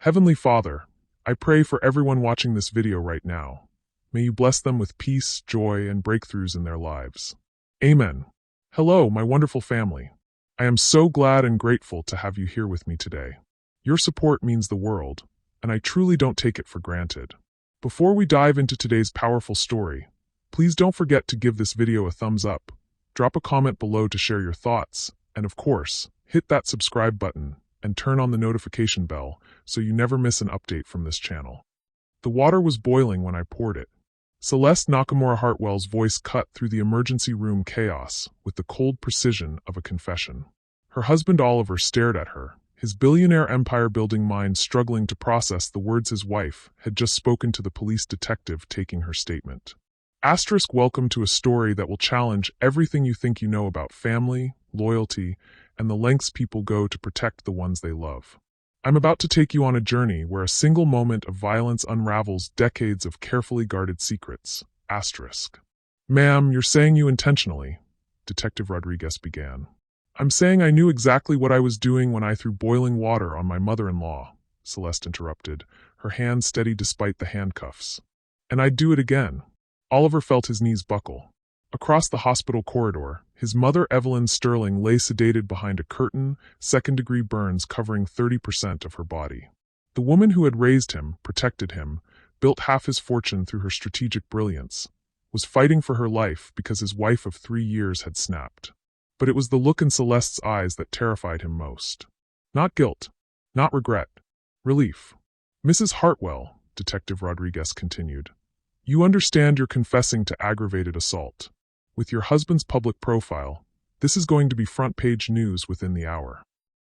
Heavenly Father, I pray for everyone watching this video right now. May you bless them with peace, joy, and breakthroughs in their lives. Amen. Hello, my wonderful family. I am so glad and grateful to have you here with me today. Your support means the world, and I truly don't take it for granted. Before we dive into today's powerful story, please don't forget to give this video a thumbs up, drop a comment below to share your thoughts, and of course, hit that subscribe button and turn on the notification bell so you never miss an update from this channel. The water was boiling when I poured it. Celeste Nakamura Hartwell's voice cut through the emergency room chaos with the cold precision of a confession. Her husband Oliver stared at her, his billionaire empire-building mind struggling to process the words his wife had just spoken to the police detective taking her statement. Welcome to a story that will challenge everything you think you know about family, loyalty, and the lengths people go to protect the ones they love. I'm about to take you on a journey where a single moment of violence unravels decades of carefully guarded secrets. Ma'am, you're saying you intentionally, Detective Rodriguez began. I'm saying I knew exactly what I was doing when I threw boiling water on my mother-in-law, Celeste interrupted, her hand steady despite the handcuffs. And I'd do it again. Oliver felt his knees buckle. Across the hospital corridor, his mother Evelyn Sterling lay sedated behind a curtain, second-degree burns covering 30% of her body. The woman who had raised him, protected him, built half his fortune through her strategic brilliance, was fighting for her life because his wife of 3 years had snapped. But it was the look in Celeste's eyes that terrified him most. Not guilt, not regret, relief. Mrs. Hartwell, Detective Rodriguez continued, you understand you're confessing to aggravated assault. With your husband's public profile, this is going to be front-page news within the hour.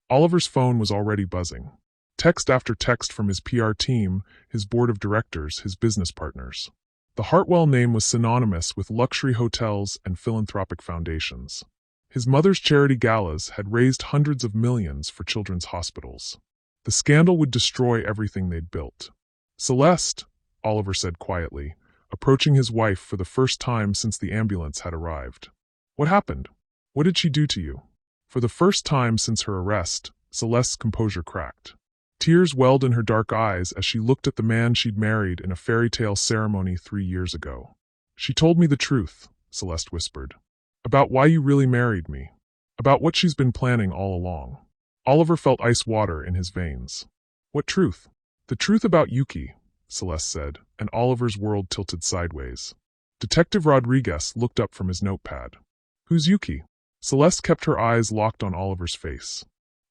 Oliver's phone was already buzzing. Text after text from his PR team, his board of directors, his business partners. The Hartwell name was synonymous with luxury hotels and philanthropic foundations. His mother's charity galas had raised hundreds of millions for children's hospitals. The scandal would destroy everything they'd built. Celeste, Oliver said quietly, approaching his wife for the first time since the ambulance had arrived. What happened? What did she do to you? For the first time since her arrest, Celeste's composure cracked. Tears welled in her dark eyes as she looked at the man she'd married in a fairy tale ceremony 3 years ago. She told me the truth, Celeste whispered. About why you really married me. About what she's been planning all along. Oliver felt ice water in his veins. What truth? The truth about Yuki, Celeste said, and Oliver's world tilted sideways. Detective Rodriguez looked up from his notepad. Who's Yuki? Celeste kept her eyes locked on Oliver's face.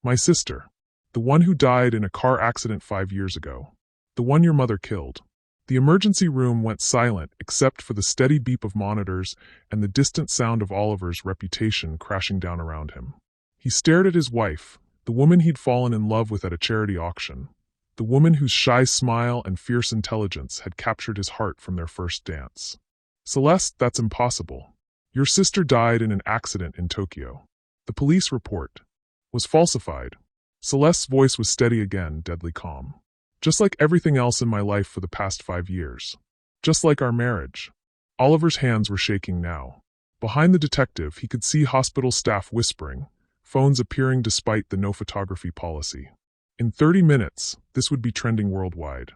My sister. The one who died in a car accident 5 years ago. The one your mother killed. The emergency room went silent except for the steady beep of monitors and the distant sound of Oliver's reputation crashing down around him. He stared at his wife, the woman he'd fallen in love with at a charity auction. The woman whose shy smile and fierce intelligence had captured his heart from their first dance. Celeste, that's impossible. Your sister died in an accident in Tokyo. The police report was falsified. Celeste's voice was steady again, deadly calm. Just like everything else in my life for the past 5 years. Just like our marriage. Oliver's hands were shaking now. Behind the detective, he could see hospital staff whispering, phones appearing despite the no photography policy. In 30 minutes, this would be trending worldwide.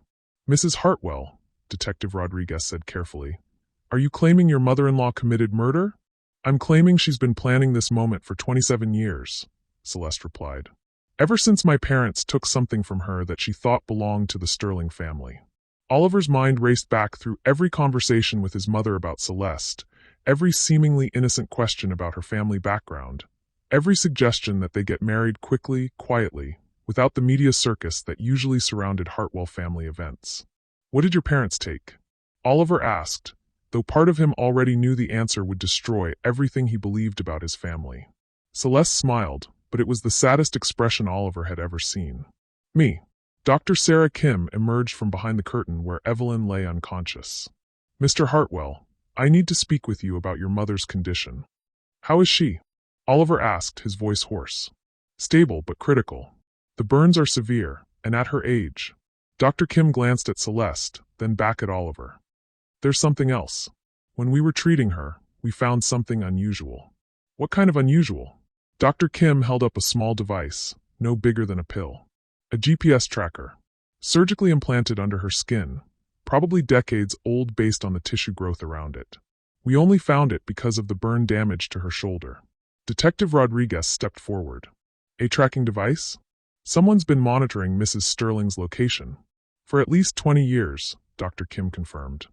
Mrs. Hartwell, Detective Rodriguez said carefully, are you claiming your mother-in-law committed murder? I'm claiming she's been planning this moment for 27 years, Celeste replied. Ever since my parents took something from her that she thought belonged to the Sterling family. Oliver's mind raced back through every conversation with his mother about Celeste, every seemingly innocent question about her family background, every suggestion that they get married quickly, quietly, without the media circus that usually surrounded Hartwell family events. What did your parents take? Oliver asked, though part of him already knew the answer would destroy everything he believed about his family. Celeste smiled, but it was the saddest expression Oliver had ever seen. Me. Dr. Sarah Kim emerged from behind the curtain where Evelyn lay unconscious. Mr. Hartwell, I need to speak with you about your mother's condition. How is she? Oliver asked, his voice hoarse. Stable but critical. The burns are severe, and at her age. Dr. Kim glanced at Celeste, then back at Oliver. There's something else. When we were treating her, we found something unusual. What kind of unusual? Dr. Kim held up a small device, no bigger than a pill. A GPS tracker. surgically implanted under her skin, probably decades old based on the tissue growth around it. We only found it because of the burn damage to her shoulder. Detective Rodriguez stepped forward. A tracking device? Someone's been monitoring Mrs. Sterling's location. For at least 20 years, Dr. Kim confirmed.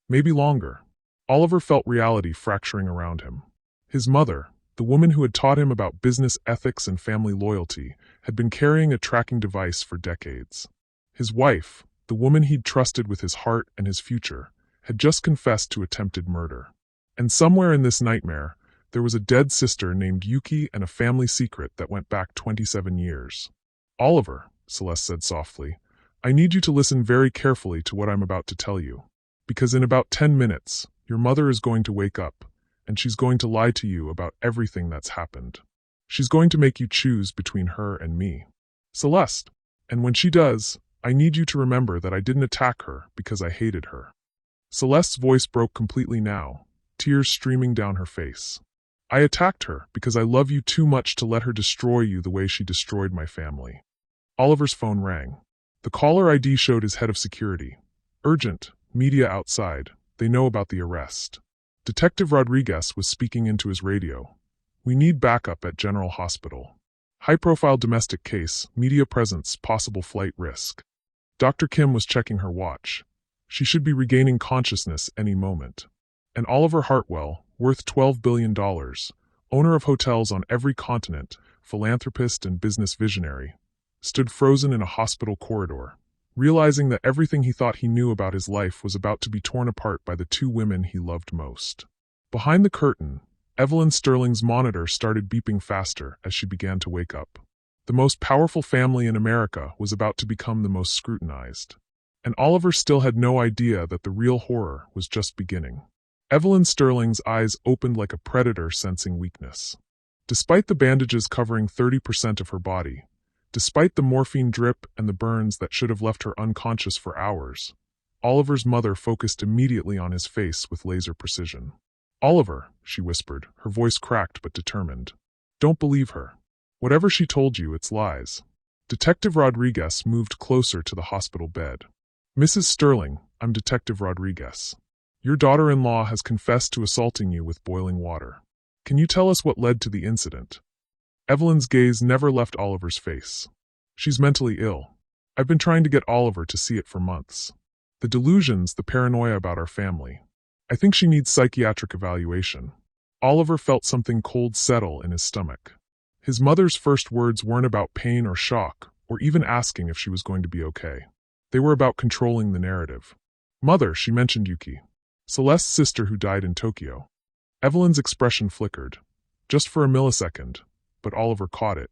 Maybe longer. Oliver felt reality fracturing around him. His mother, the woman who had taught him about business ethics and family loyalty, had been carrying a tracking device for decades. His wife, the woman he'd trusted with his heart and his future, had just confessed to attempted murder. And somewhere in this nightmare, there was a dead sister named Yuki and a family secret that went back 27 years. Oliver, Celeste said softly, I need you to listen very carefully to what I'm about to tell you. Because in about 10 minutes, your mother is going to wake up, and she's going to lie to you about everything that's happened. She's going to make you choose between her and me. Celeste. And when she does, I need you to remember that I didn't attack her because I hated her. Celeste's voice broke completely now, tears streaming down her face. I attacked her because I love you too much to let her destroy you the way she destroyed my family. Oliver's phone rang. The caller ID showed his head of security. Urgent, media outside, they know about the arrest. Detective Rodriguez was speaking into his radio. We need backup at General Hospital. High-profile domestic case, media presence, possible flight risk. Dr. Kim was checking her watch. She should be regaining consciousness any moment. And Oliver Hartwell, worth $12 billion, owner of hotels on every continent, philanthropist and business visionary, stood frozen in a hospital corridor, realizing that everything he thought he knew about his life was about to be torn apart by the two women he loved most. Behind the curtain, Evelyn Sterling's monitor started beeping faster as she began to wake up. The most powerful family in America was about to become the most scrutinized. And Oliver still had no idea that the real horror was just beginning. Evelyn Sterling's eyes opened like a predator sensing weakness. Despite the bandages covering 30% of her body, despite the morphine drip and the burns that should have left her unconscious for hours, Oliver's mother focused immediately on his face with laser precision. Oliver, she whispered, her voice cracked but determined. Don't believe her. Whatever she told you, it's lies. Detective Rodriguez moved closer to the hospital bed. Mrs. Sterling, I'm Detective Rodriguez. Your daughter-in-law has confessed to assaulting you with boiling water. Can you tell us what led to the incident? Evelyn's gaze never left Oliver's face. She's mentally ill. I've been trying to get Oliver to see it for months. The delusions, the paranoia about our family. I think she needs psychiatric evaluation. Oliver felt something cold settle in his stomach. His mother's first words weren't about pain or shock, or even asking if she was going to be okay. They were about controlling the narrative. Mother, she mentioned Yuki. Celeste's sister who died in Tokyo. Evelyn's expression flickered. Just for a millisecond, but Oliver caught it.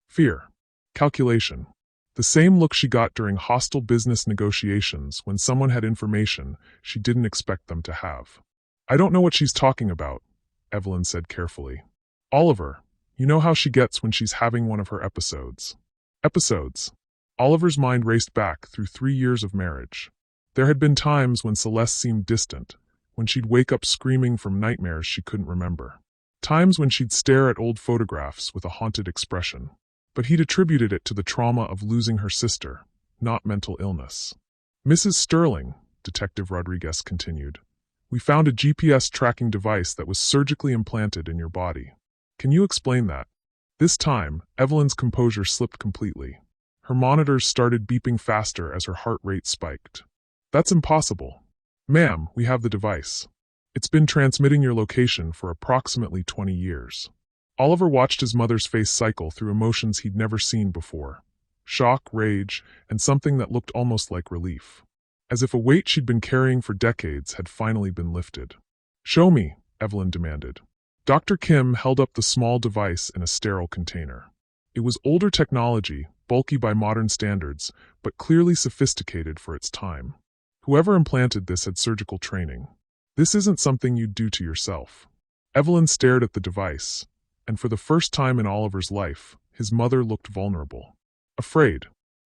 Fear. Calculation. The same look she got during hostile business negotiations when someone had information she didn't expect them to have. I don't know what she's talking about, Evelyn said carefully. Oliver, you know how she gets when she's having one of her episodes. Episodes. Oliver's mind raced back through 3 years of marriage. There had been times when Celeste seemed distant, when she'd wake up screaming from nightmares she couldn't remember. Times when she'd stare at old photographs with a haunted expression. But he'd attributed it to the trauma of losing her sister, not mental illness. Mrs. Sterling, Detective Rodriguez continued, we found a GPS tracking device that was surgically implanted in your body. Can you explain that? This time, Evelyn's composure slipped completely. Her monitors started beeping faster as her heart rate spiked. That's impossible. Ma'am, we have the device. It's been transmitting your location for approximately 20 years. Oliver watched his mother's face cycle through emotions he'd never seen before. Shock, rage, and something that looked almost like relief. As if a weight she'd been carrying for decades had finally been lifted. Show me, Evelyn demanded. Dr. Kim held up the small device in a sterile container. It was older technology, bulky by modern standards, but clearly sophisticated for its time. Whoever implanted this had surgical training. This isn't something you'd do to yourself. Evelyn stared at the device, and for the first time in Oliver's life, his mother looked vulnerable. Afraid.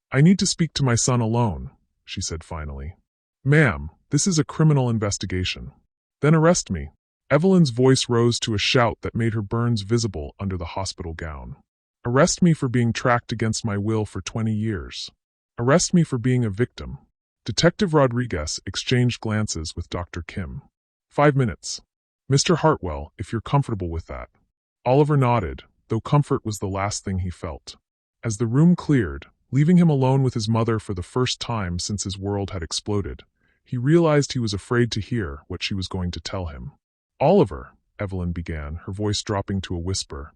I need to speak to my son alone, she said finally. Ma'am, this is a criminal investigation. Then arrest me. Evelyn's voice rose to a shout that made her burns visible under the hospital gown. Arrest me for being tracked against my will for 20 years. Arrest me for being a victim. Detective Rodriguez exchanged glances with Dr. Kim. 5 minutes. Mr. Hartwell, if you're comfortable with that. Oliver nodded, though comfort was the last thing he felt. As the room cleared, leaving him alone with his mother for the first time since his world had exploded, he realized he was afraid to hear what she was going to tell him. Oliver, Evelyn began, her voice dropping to a whisper,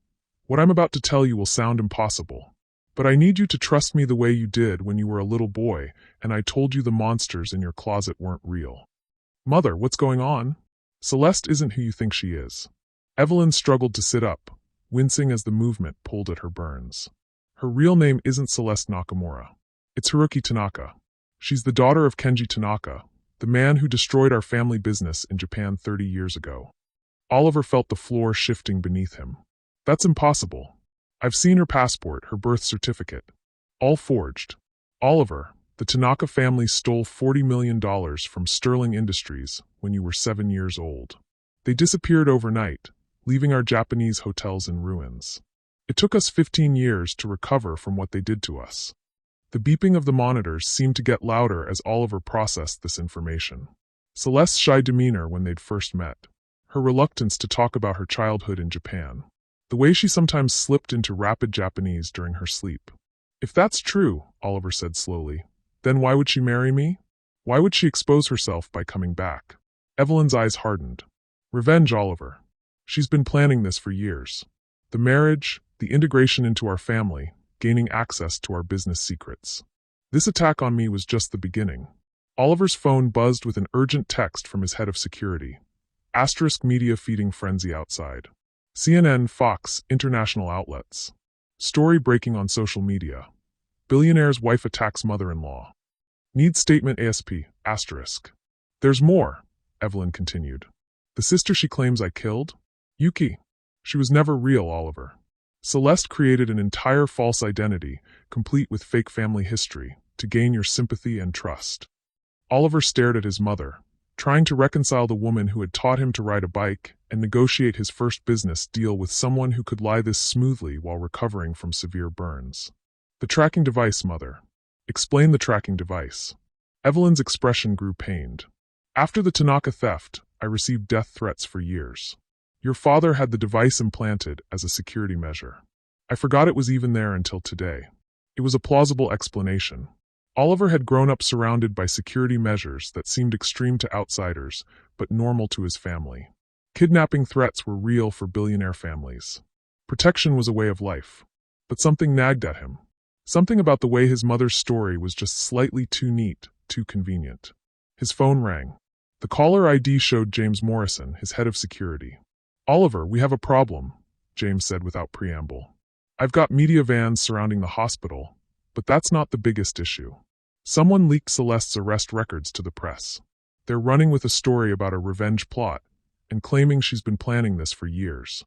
what I'm about to tell you will sound impossible. But I need you to trust me the way you did when you were a little boy and I told you the monsters in your closet weren't real. Mother, what's going on? Celeste isn't who you think she is. Evelyn struggled to sit up, wincing as the movement pulled at her burns. Her real name isn't Celeste Nakamura. It's Haruki Tanaka. She's the daughter of Kenji Tanaka, the man who destroyed our family business in Japan 30 years ago. Oliver felt the floor shifting beneath him. That's impossible. I've seen her passport, her birth certificate. All forged. Oliver, the Tanaka family stole $40 million from Sterling Industries when you were 7 years old. They disappeared overnight, leaving our Japanese hotels in ruins. It took us 15 years to recover from what they did to us. The beeping of the monitors seemed to get louder as Oliver processed this information. Celeste's shy demeanor when they'd first met. Her reluctance to talk about her childhood in Japan. The way she sometimes slipped into rapid Japanese during her sleep. If that's true, Oliver said slowly, then why would she marry me? Why would she expose herself by coming back? Evelyn's eyes hardened. Revenge, Oliver. She's been planning this for years. The marriage, the integration into our family, gaining access to our business secrets. This attack on me was just the beginning. Oliver's phone buzzed with an urgent text from his head of security. Asterisk media feeding frenzy outside. CNN, Fox, international outlets. Story breaking on social media. Billionaire's wife attacks mother-in-law. Need statement ASP, asterisk. There's more, Evelyn continued. The sister she claims I killed? Yuki. She was never real, Oliver. Celeste created an entire false identity, complete with fake family history, to gain your sympathy and trust. Oliver stared at his mother, trying to reconcile the woman who had taught him to ride a bike and negotiate his first business deal with someone who could lie this smoothly while recovering from severe burns. The tracking device, Mother. Explain the tracking device. Evelyn's expression grew pained. After the Tanaka theft, I received death threats for years. Your father had the device implanted as a security measure. I forgot it was even there until today. It was a plausible explanation. Oliver had grown up surrounded by security measures that seemed extreme to outsiders, but normal to his family. Kidnapping threats were real for billionaire families. Protection was a way of life. But something nagged at him. Something about the way his mother's story was just slightly too neat, too convenient. His phone rang. The caller ID showed James Morrison, his head of security. Oliver, we have a problem, James said without preamble. I've got media vans surrounding the hospital, but that's not the biggest issue. Someone leaked Celeste's arrest records to the press. They're running with a story about a revenge plot and claiming she's been planning this for years.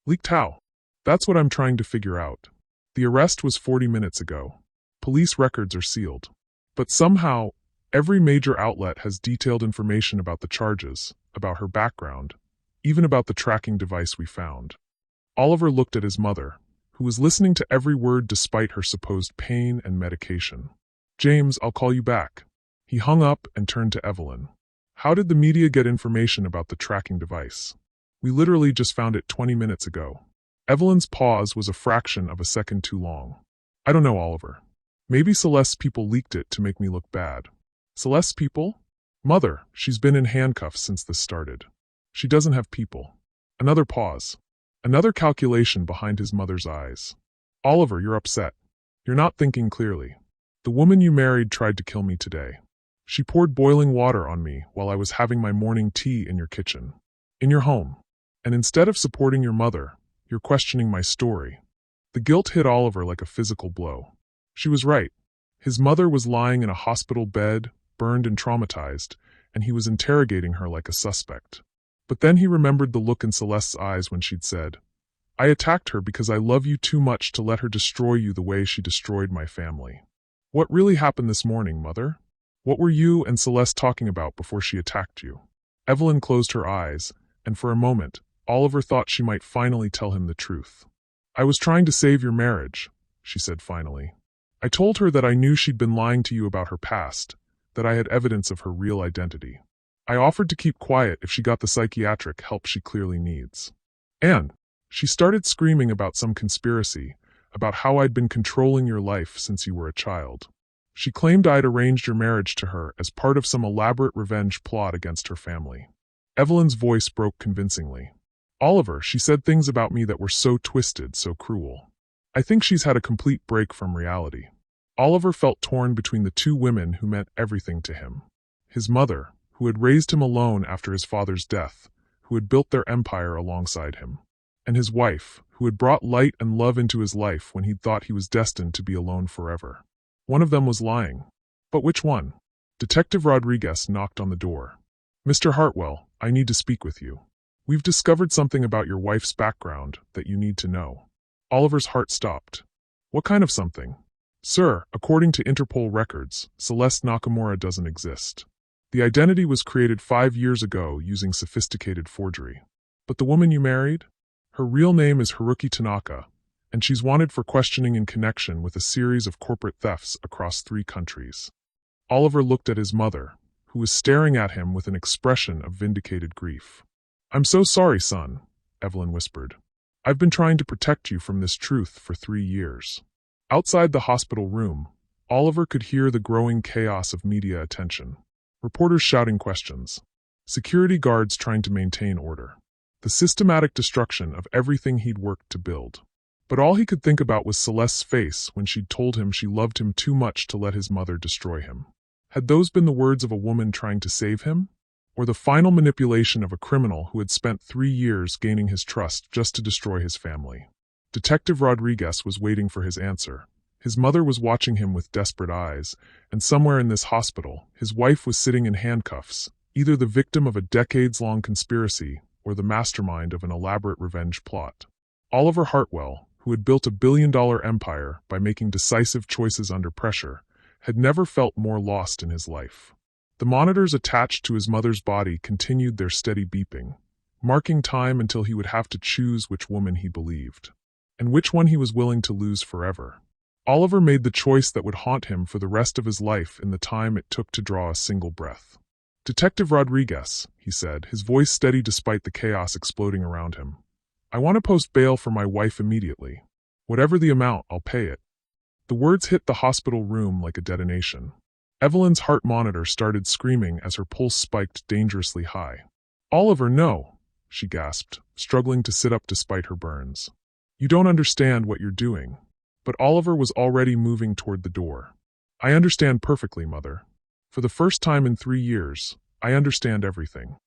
Leaked how? That's what I'm trying to figure out. The arrest was 40 minutes ago. Police records are sealed. But somehow, every major outlet has detailed information about the charges, about her background, even about the tracking device we found. Oliver looked at his mother, who was listening to every word despite her supposed pain and medication. James, I'll call you back. He hung up and turned to Evelyn. How did the media get information about the tracking device? We literally just found it 20 minutes ago. Evelyn's pause was a fraction of a second too long. I don't know, Oliver. Maybe Celeste's people leaked it to make me look bad. Celeste's people? Mother, she's been in handcuffs since this started. She doesn't have people. Another pause. Another calculation behind his mother's eyes. Oliver, you're upset. You're not thinking clearly. The woman you married tried to kill me today. She poured boiling water on me while I was having my morning tea in your kitchen. In your home. And instead of supporting your mother, you're questioning my story. The guilt hit Oliver like a physical blow. She was right. His mother was lying in a hospital bed, burned and traumatized, and he was interrogating her like a suspect. But then he remembered the look in Celeste's eyes when she'd said, I attacked her because I love you too much to let her destroy you the way she destroyed my family. What really happened this morning, Mother? What were you and Celeste talking about before she attacked you? Evelyn closed her eyes, and for a moment, Oliver thought she might finally tell him the truth. I was trying to save your marriage, she said finally. I told her that I knew she'd been lying to you about her past, that I had evidence of her real identity. I offered to keep quiet if she got the psychiatric help she clearly needs. And she started screaming about some conspiracy, about how I'd been controlling your life since you were a child. She claimed I'd arranged your marriage to her as part of some elaborate revenge plot against her family. Evelyn's voice broke convincingly. Oliver, she said things about me that were so twisted, so cruel. I think she's had a complete break from reality. Oliver felt torn between the two women who meant everything to him. His mother, who had raised him alone after his father's death, who had built their empire alongside him. And his wife, who had brought light and love into his life when he'd thought he was destined to be alone forever. One of them was lying. But which one? Detective Rodriguez knocked on the door. Mr. Hartwell, I need to speak with you. We've discovered something about your wife's background that you need to know. Oliver's heart stopped. What kind of something? Sir, according to Interpol records, Celeste Nakamura doesn't exist. The identity was created 5 years ago using sophisticated forgery. But the woman you married? Her real name is Haruki Tanaka, and she's wanted for questioning in connection with a series of corporate thefts across 3 countries. Oliver looked at his mother, who was staring at him with an expression of vindicated grief. I'm so sorry, son, Evelyn whispered. I've been trying to protect you from this truth for 3 years. Outside the hospital room, Oliver could hear the growing chaos of media attention. Reporters shouting questions. Security guards trying to maintain order. The systematic destruction of everything he'd worked to build. But all he could think about was Celeste's face when she'd told him she loved him too much to let his mother destroy him. Had those been the words of a woman trying to save him? Or the final manipulation of a criminal who had spent 3 years gaining his trust just to destroy his family? Detective Rodriguez was waiting for his answer. His mother was watching him with desperate eyes, and somewhere in this hospital, his wife was sitting in handcuffs, either the victim of a decades-long conspiracy or the mastermind of an elaborate revenge plot. Oliver Hartwell, who had built a billion-dollar empire by making decisive choices under pressure, had never felt more lost in his life. The monitors attached to his mother's body continued their steady beeping, marking time until he would have to choose which woman he believed, and which one he was willing to lose forever. Oliver made the choice that would haunt him for the rest of his life in the time it took to draw a single breath. Detective Rodriguez, he said, his voice steady despite the chaos exploding around him. I want to post bail for my wife immediately. Whatever the amount, I'll pay it. The words hit the hospital room like a detonation. Evelyn's heart monitor started screaming as her pulse spiked dangerously high. Oliver, no, she gasped, struggling to sit up despite her burns. You don't understand what you're doing. But Oliver was already moving toward the door. I understand perfectly, Mother. For the first time in 3 years, I understand everything.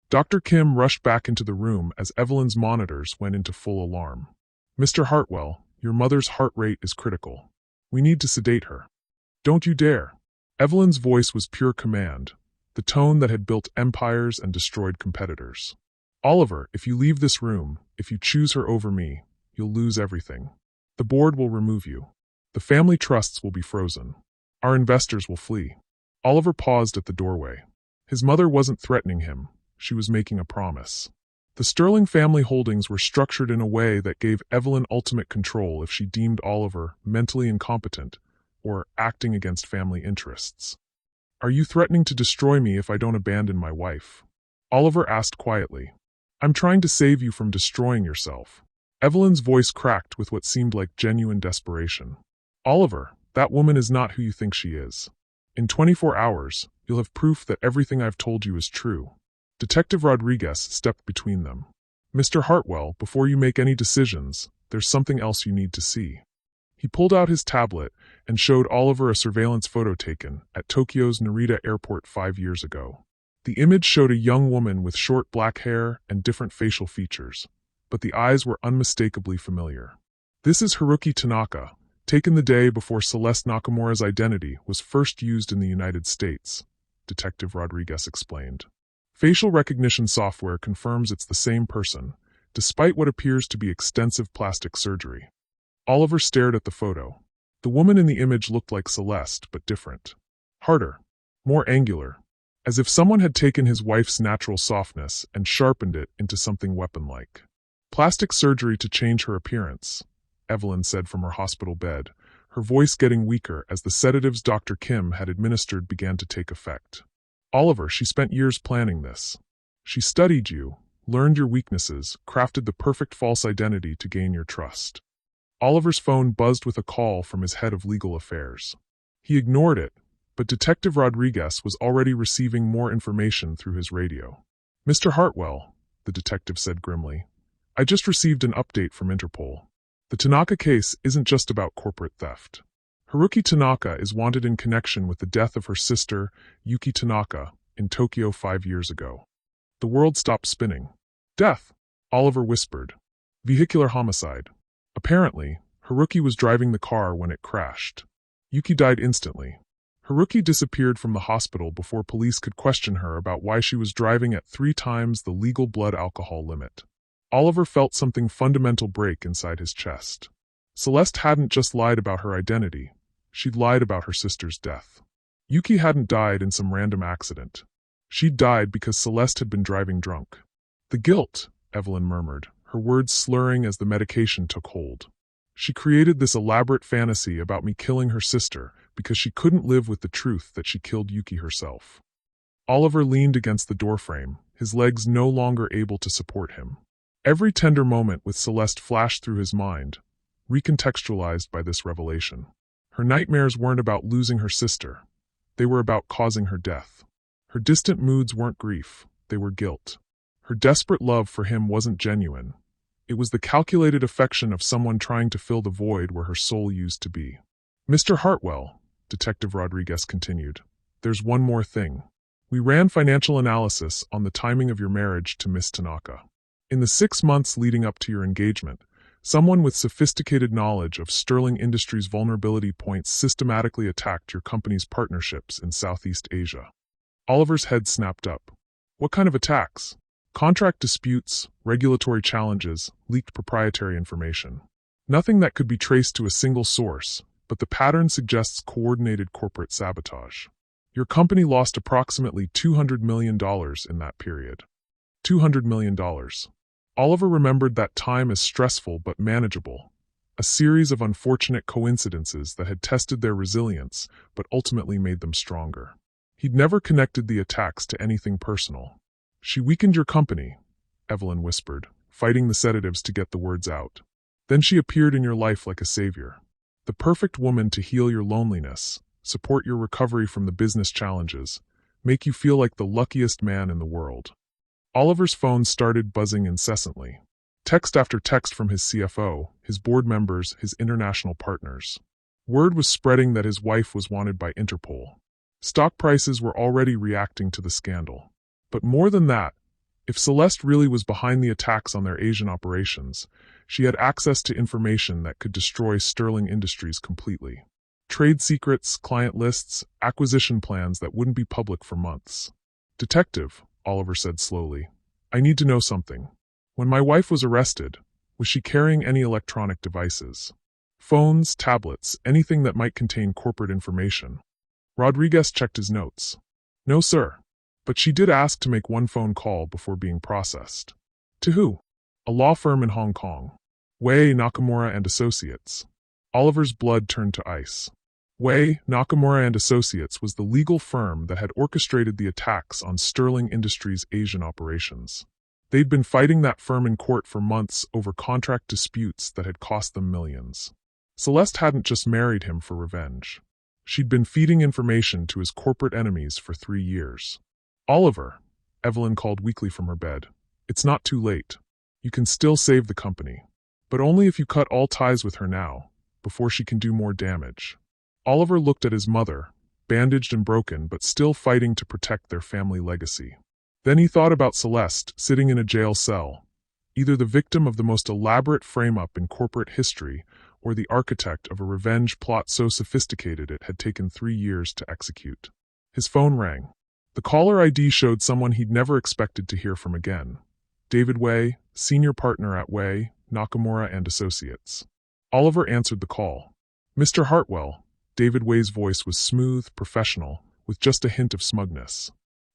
Dr. Kim rushed back into the room as Evelyn's monitors went into full alarm. Mr. Hartwell, your mother's heart rate is critical. We need to sedate her. Don't you dare. Evelyn's voice was pure command, the tone that had built empires and destroyed competitors. Oliver, if you leave this room, if you choose her over me, you'll lose everything. The board will remove you. The family trusts will be frozen. Our investors will flee. Oliver paused at the doorway. His mother wasn't threatening him. She was making a promise. The Sterling family holdings were structured in a way that gave Evelyn ultimate control if she deemed Oliver mentally incompetent or acting against family interests. Are you threatening to destroy me if I don't abandon my wife? Oliver asked quietly. I'm trying to save you from destroying yourself. Evelyn's voice cracked with what seemed like genuine desperation. Oliver, that woman is not who you think she is. In 24 hours, you'll have proof that everything I've told you is true. Detective Rodriguez stepped between them. Mr. Hartwell, before you make any decisions, there's something else you need to see. He pulled out his tablet and showed Oliver a surveillance photo taken at Tokyo's Narita airport 5 years ago. The image showed a young woman with short black hair and different facial features, but the eyes were unmistakably familiar. This is Haruki Tanaka, taken the day before Celeste Nakamura's identity was first used in the United States, Detective Rodriguez explained. Facial recognition software confirms it's the same person, despite what appears to be extensive plastic surgery. Oliver stared at the photo. The woman in the image looked like Celeste, but different. Harder, more angular, as if someone had taken his wife's natural softness and sharpened it into something weapon-like. Plastic surgery to change her appearance, Evelyn said from her hospital bed, her voice getting weaker as the sedatives Dr. Kim had administered began to take effect. Oliver, she spent years planning this. She studied you, learned your weaknesses, crafted the perfect false identity to gain your trust. Oliver's phone buzzed with a call from his head of legal affairs. He ignored it, but Detective Rodriguez was already receiving more information through his radio. "Mr. Hartwell," the detective said grimly, "I just received an update from Interpol. The Tanaka case isn't just about corporate theft. Haruki Tanaka is wanted in connection with the death of her sister, Yuki Tanaka, in Tokyo 5 years ago." The world stopped spinning. "Death," Oliver whispered. "Vehicular homicide. Apparently, Haruki was driving the car when it crashed. Yuki died instantly. Haruki disappeared from the hospital before police could question her about why she was driving at 3 times the legal blood alcohol limit." Oliver felt something fundamental break inside his chest. Celeste hadn't just lied about her identity. She'd lied about her sister's death. Yuki hadn't died in some random accident. She'd died because Celeste had been driving drunk. "The guilt," Evelyn murmured, her words slurring as the medication took hold. "She created this elaborate fantasy about me killing her sister because she couldn't live with the truth that she killed Yuki herself." Oliver leaned against the doorframe, his legs no longer able to support him. Every tender moment with Celeste flashed through his mind, recontextualized by this revelation. Her nightmares weren't about losing her sister. They were about causing her death. Her distant moods weren't grief, they were guilt. Her desperate love for him wasn't genuine. It was the calculated affection of someone trying to fill the void where her soul used to be. "Mr. Hartwell," Detective Rodriguez continued, "there's one more thing. We ran financial analysis on the timing of your marriage to Miss Tanaka. In the 6 months leading up to your engagement, someone with sophisticated knowledge of Sterling Industries' vulnerability points systematically attacked your company's partnerships in Southeast Asia." Oliver's head snapped up. "What kind of attacks?" "Contract disputes, regulatory challenges, leaked proprietary information. Nothing that could be traced to a single source, but the pattern suggests coordinated corporate sabotage. Your company lost approximately $200 million in that period." $200 million. Oliver remembered that time as stressful but manageable, a series of unfortunate coincidences that had tested their resilience but ultimately made them stronger. He'd never connected the attacks to anything personal. "She weakened your company," Evelyn whispered, fighting the sedatives to get the words out. "Then she appeared in your life like a savior. The perfect woman to heal your loneliness, support your recovery from the business challenges, make you feel like the luckiest man in the world." Oliver's phone started buzzing incessantly. Text after text from his CFO, his board members, his international partners. Word was spreading that his wife was wanted by Interpol. Stock prices were already reacting to the scandal. But more than that, if Celeste really was behind the attacks on their Asian operations, she had access to information that could destroy Sterling Industries completely. Trade secrets, client lists, acquisition plans that wouldn't be public for months. "Detective," Oliver said slowly, "I need to know something. When my wife was arrested, was she carrying any electronic devices? Phones, tablets, anything that might contain corporate information?" Rodriguez checked his notes. "No, sir. But she did ask to make one phone call before being processed." "To who?" "A law firm in Hong Kong. Wei, Nakamura and Associates." Oliver's blood turned to ice. Wei, Nakamura and Associates was the legal firm that had orchestrated the attacks on Sterling Industries' Asian operations. They'd been fighting that firm in court for months over contract disputes that had cost them millions. Celeste hadn't just married him for revenge. She'd been feeding information to his corporate enemies for 3 years. "Oliver," Evelyn called weakly from her bed, "it's not too late. You can still save the company. But only if you cut all ties with her now, before she can do more damage." Oliver looked at his mother, bandaged and broken but still fighting to protect their family legacy. Then he thought about Celeste sitting in a jail cell, either the victim of the most elaborate frame-up in corporate history or the architect of a revenge plot so sophisticated it had taken 3 years to execute. His phone rang. The caller ID showed someone he'd never expected to hear from again. David Wei, senior partner at Wei, Nakamura and Associates. Oliver answered the call. "Mr. Hartwell." David Wei's voice was smooth, professional, with just a hint of smugness.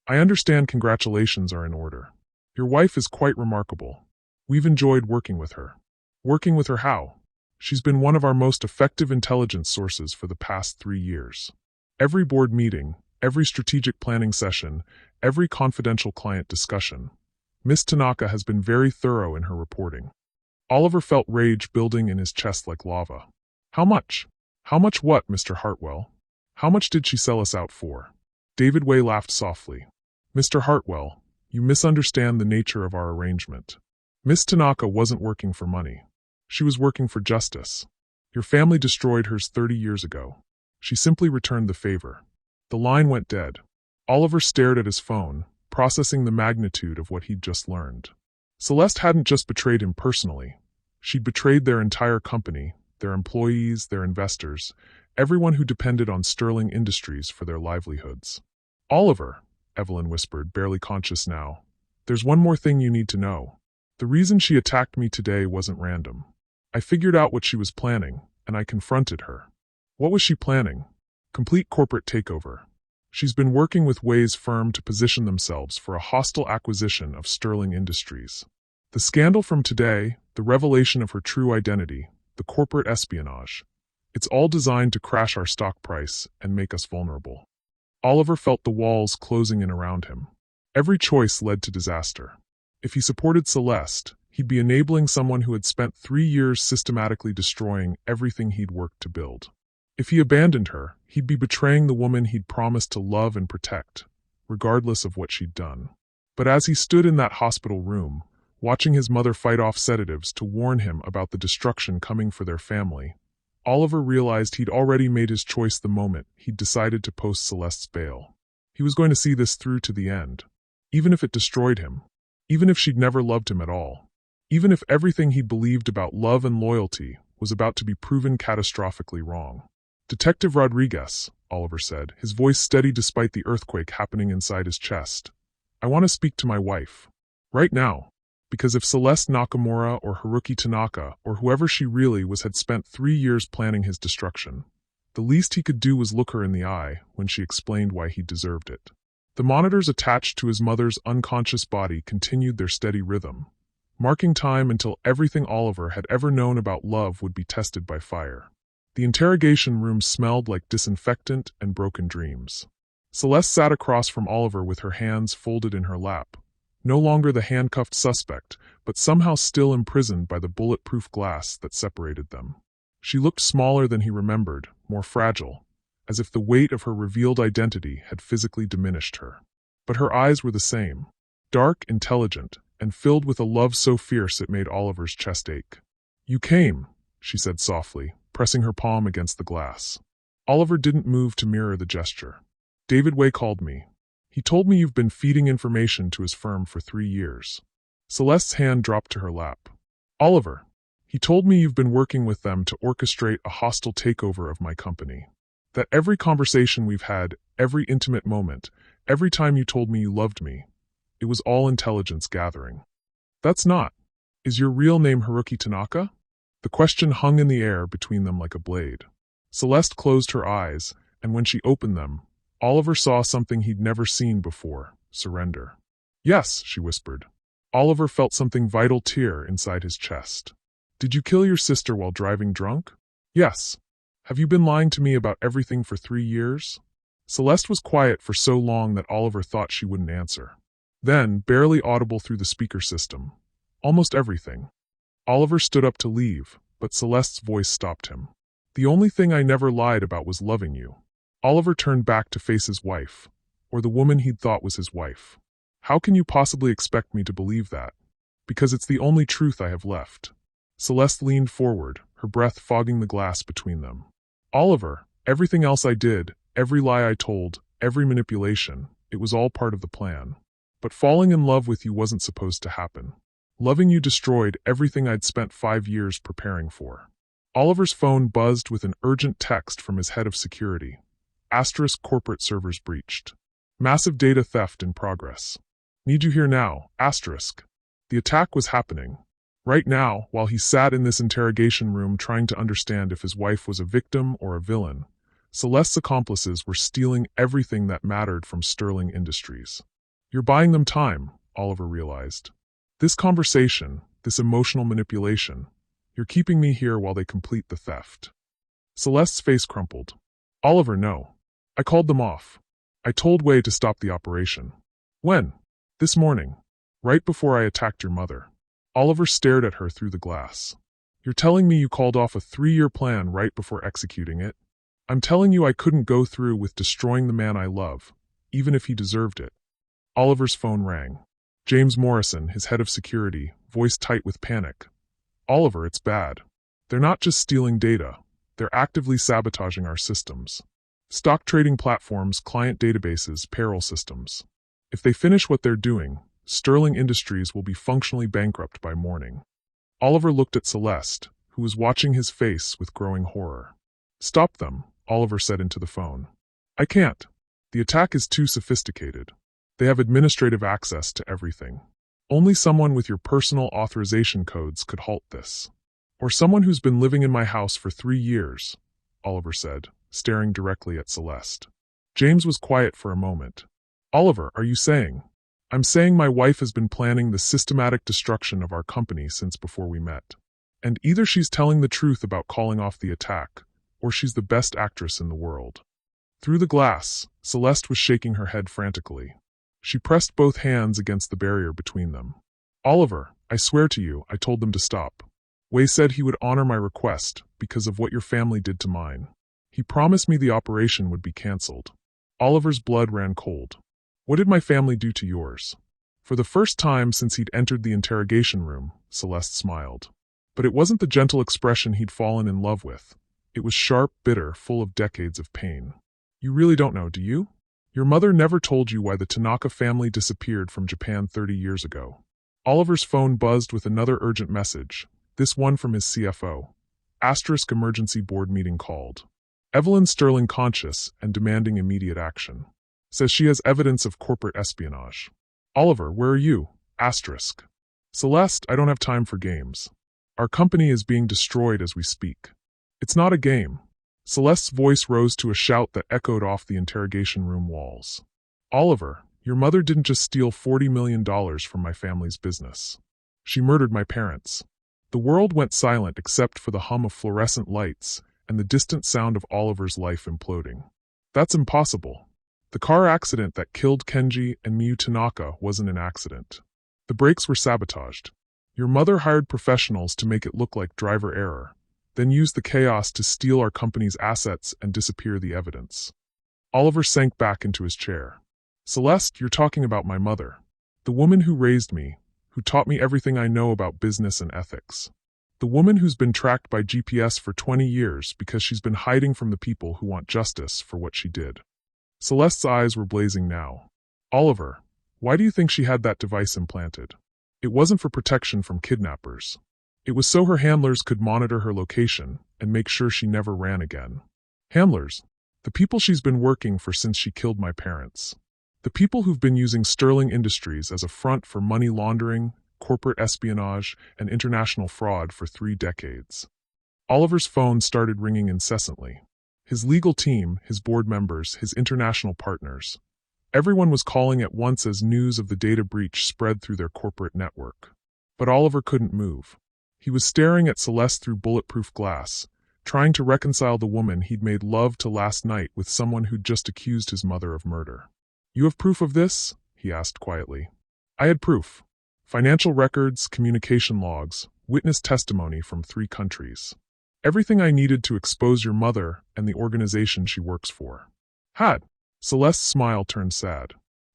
"I understand congratulations are in order. Your wife is quite remarkable. We've enjoyed working with her." "Working with her how?" She's been one of our most effective intelligence sources for the past 3 years. Every board meeting, every strategic planning session, every confidential client discussion, Miss Tanaka has been very thorough in her reporting. Oliver felt rage building in his chest like lava. How much? How much what, Mr. Hartwell? How much did she sell us out for? David Way laughed softly. Mr. Hartwell, you misunderstand the nature of our arrangement. Miss Tanaka wasn't working for money. She was working for justice. Your family destroyed hers 30 years ago. She simply returned the favor. The line went dead. Oliver stared at his phone, processing the magnitude of what he'd just learned. Celeste hadn't just betrayed him personally. She'd betrayed their entire company, their employees, their investors, everyone who depended on Sterling Industries for their livelihoods. Oliver, Evelyn whispered, barely conscious now. There's one more thing you need to know. The reason she attacked me today wasn't random. I figured out what she was planning, and I confronted her. What was she planning? Complete corporate takeover. She's been working with Way's firm to position themselves for a hostile acquisition of Sterling Industries. The scandal from today, the revelation of her true identity, the corporate espionage, it's all designed to crash our stock price and make us vulnerable. Oliver felt the walls closing in around him. Every choice led to disaster. If he supported Celeste, he'd be enabling someone who had spent 3 years systematically destroying everything he'd worked to build. If he abandoned her, he'd be betraying the woman he'd promised to love and protect, regardless of what she'd done. But as he stood in that hospital room, watching his mother fight off sedatives to warn him about the destruction coming for their family, Oliver realized he'd already made his choice the moment he'd decided to post Celeste's bail. He was going to see this through to the end, even if it destroyed him, even if she'd never loved him at all, even if everything he believed about love and loyalty was about to be proven catastrophically wrong. Detective Rodriguez, Oliver said, his voice steady despite the earthquake happening inside his chest. I want to speak to my wife. Right now. Because if Celeste Nakamura or Haruki Tanaka or whoever she really was had spent 3 years planning his destruction, the least he could do was look her in the eye when she explained why he deserved it. The monitors attached to his mother's unconscious body continued their steady rhythm, marking time until everything Oliver had ever known about love would be tested by fire. The interrogation room smelled like disinfectant and broken dreams. Celeste sat across from Oliver with her hands folded in her lap, no longer the handcuffed suspect, but somehow still imprisoned by the bulletproof glass that separated them. She looked smaller than he remembered, more fragile, as if the weight of her revealed identity had physically diminished her. But her eyes were the same, dark, intelligent, and filled with a love so fierce it made Oliver's chest ache. You came, she said softly, pressing her palm against the glass. Oliver didn't move to mirror the gesture. David Way called me. He told me you've been feeding information to his firm for 3 years. Celeste's hand dropped to her lap. Oliver, he told me you've been working with them to orchestrate a hostile takeover of my company. That every conversation we've had, every intimate moment, every time you told me you loved me, it was all intelligence gathering. That's not. Is your real name Haruki Tanaka? The question hung in the air between them like a blade. Celeste closed her eyes, and when she opened them, Oliver saw something he'd never seen before, surrender. Yes, she whispered. Oliver felt something vital tear inside his chest. Did you kill your sister while driving drunk? Yes. Have you been lying to me about everything for 3 years? Celeste was quiet for so long that Oliver thought she wouldn't answer. Then, barely audible through the speaker system, almost everything. Oliver stood up to leave, but Celeste's voice stopped him. The only thing I never lied about was loving you. Oliver turned back to face his wife, or the woman he'd thought was his wife. How can you possibly expect me to believe that? Because it's the only truth I have left. Celeste leaned forward, her breath fogging the glass between them. Oliver, everything else I did, every lie I told, every manipulation, it was all part of the plan. But falling in love with you wasn't supposed to happen. Loving you destroyed everything I'd spent 5 years preparing for. Oliver's phone buzzed with an urgent text from his head of security. Asterisk corporate servers breached. Massive data theft in progress. Need you here now, asterisk. The attack was happening. Right now, while he sat in this interrogation room trying to understand if his wife was a victim or a villain, Celeste's accomplices were stealing everything that mattered from Sterling Industries. You're buying them time, Oliver realized. This conversation, this emotional manipulation, You're keeping me here while they complete the theft. Celeste's face crumpled. Oliver, no. I called them off. I told Wei to stop the operation. When? This morning. Right before I attacked your mother. Oliver stared at her through the glass. You're telling me you called off a 3-year plan right before executing it? I'm telling you I couldn't go through with destroying the man I love, even if he deserved it. Oliver's phone rang. James Morrison, his head of security, voice tight with panic. Oliver, it's bad. They're not just stealing data. They're actively sabotaging our systems. Stock trading platforms, client databases, payroll systems. If they finish what they're doing, Sterling Industries will be functionally bankrupt by morning. Oliver looked at Celeste, who was watching his face with growing horror. Stop them, Oliver said into the phone. I can't. The attack is too sophisticated. They have administrative access to everything. Only someone with your personal authorization codes could halt this. Or someone who's been living in my house for 3 years, Oliver said, staring directly at Celeste. James was quiet for a moment. Oliver, are you saying? I'm saying my wife has been planning the systematic destruction of our company since before we met. And either she's telling the truth about calling off the attack, or she's the best actress in the world. Through the glass, Celeste was shaking her head frantically. She pressed both hands against the barrier between them. Oliver, I swear to you, I told them to stop. Wei said he would honor my request because of what your family did to mine. He promised me the operation would be cancelled. Oliver's blood ran cold. What did my family do to yours? For the first time since he'd entered the interrogation room, Celeste smiled. But it wasn't the gentle expression he'd fallen in love with. It was sharp, bitter, full of decades of pain. You really don't know, do you? Your mother never told you why the Tanaka family disappeared from Japan 30 years ago. Oliver's phone buzzed with another urgent message, this one from his CFO. Asterisk emergency board meeting called. Evelyn Sterling conscious and demanding immediate action. Says she has evidence of corporate espionage. Oliver, where are you? Asterisk. Celeste, I don't have time for games. Our company is being destroyed as we speak. It's not a game. Celeste's voice rose to a shout that echoed off the interrogation room walls. Oliver, your mother didn't just steal $40 million from my family's business. She murdered my parents. The world went silent except for the hum of fluorescent lights and the distant sound of Oliver's life imploding. That's impossible. The car accident that killed Kenji and Miyu Tanaka wasn't an accident. The brakes were sabotaged. Your mother hired professionals to make it look like driver error, then used the chaos to steal our company's assets and disappear the evidence. Oliver sank back into his chair. Celeste, you're talking about my mother. The woman who raised me, who taught me everything I know about business and ethics. The woman who's been tracked by GPS for 20 years because she's been hiding from the people who want justice for what she did. Celeste's eyes were blazing now. Oliver, why do you think she had that device implanted? It wasn't for protection from kidnappers. It was so her handlers could monitor her location and make sure she never ran again. Handlers? The people she's been working for since she killed my parents. The people who've been using Sterling Industries as a front for money laundering, corporate espionage, and international fraud for 3 decades. Oliver's phone started ringing incessantly. His legal team, his board members, his international partners. Everyone was calling at once as news of the data breach spread through their corporate network. But Oliver couldn't move. He was staring at Celeste through bulletproof glass, trying to reconcile the woman he'd made love to last night with someone who'd just accused his mother of murder. You have proof of this? He asked quietly. I had proof. Financial records, communication logs, witness testimony from 3 countries. Everything I needed to expose your mother and the organization she works for. Had. Celeste's smile turned sad.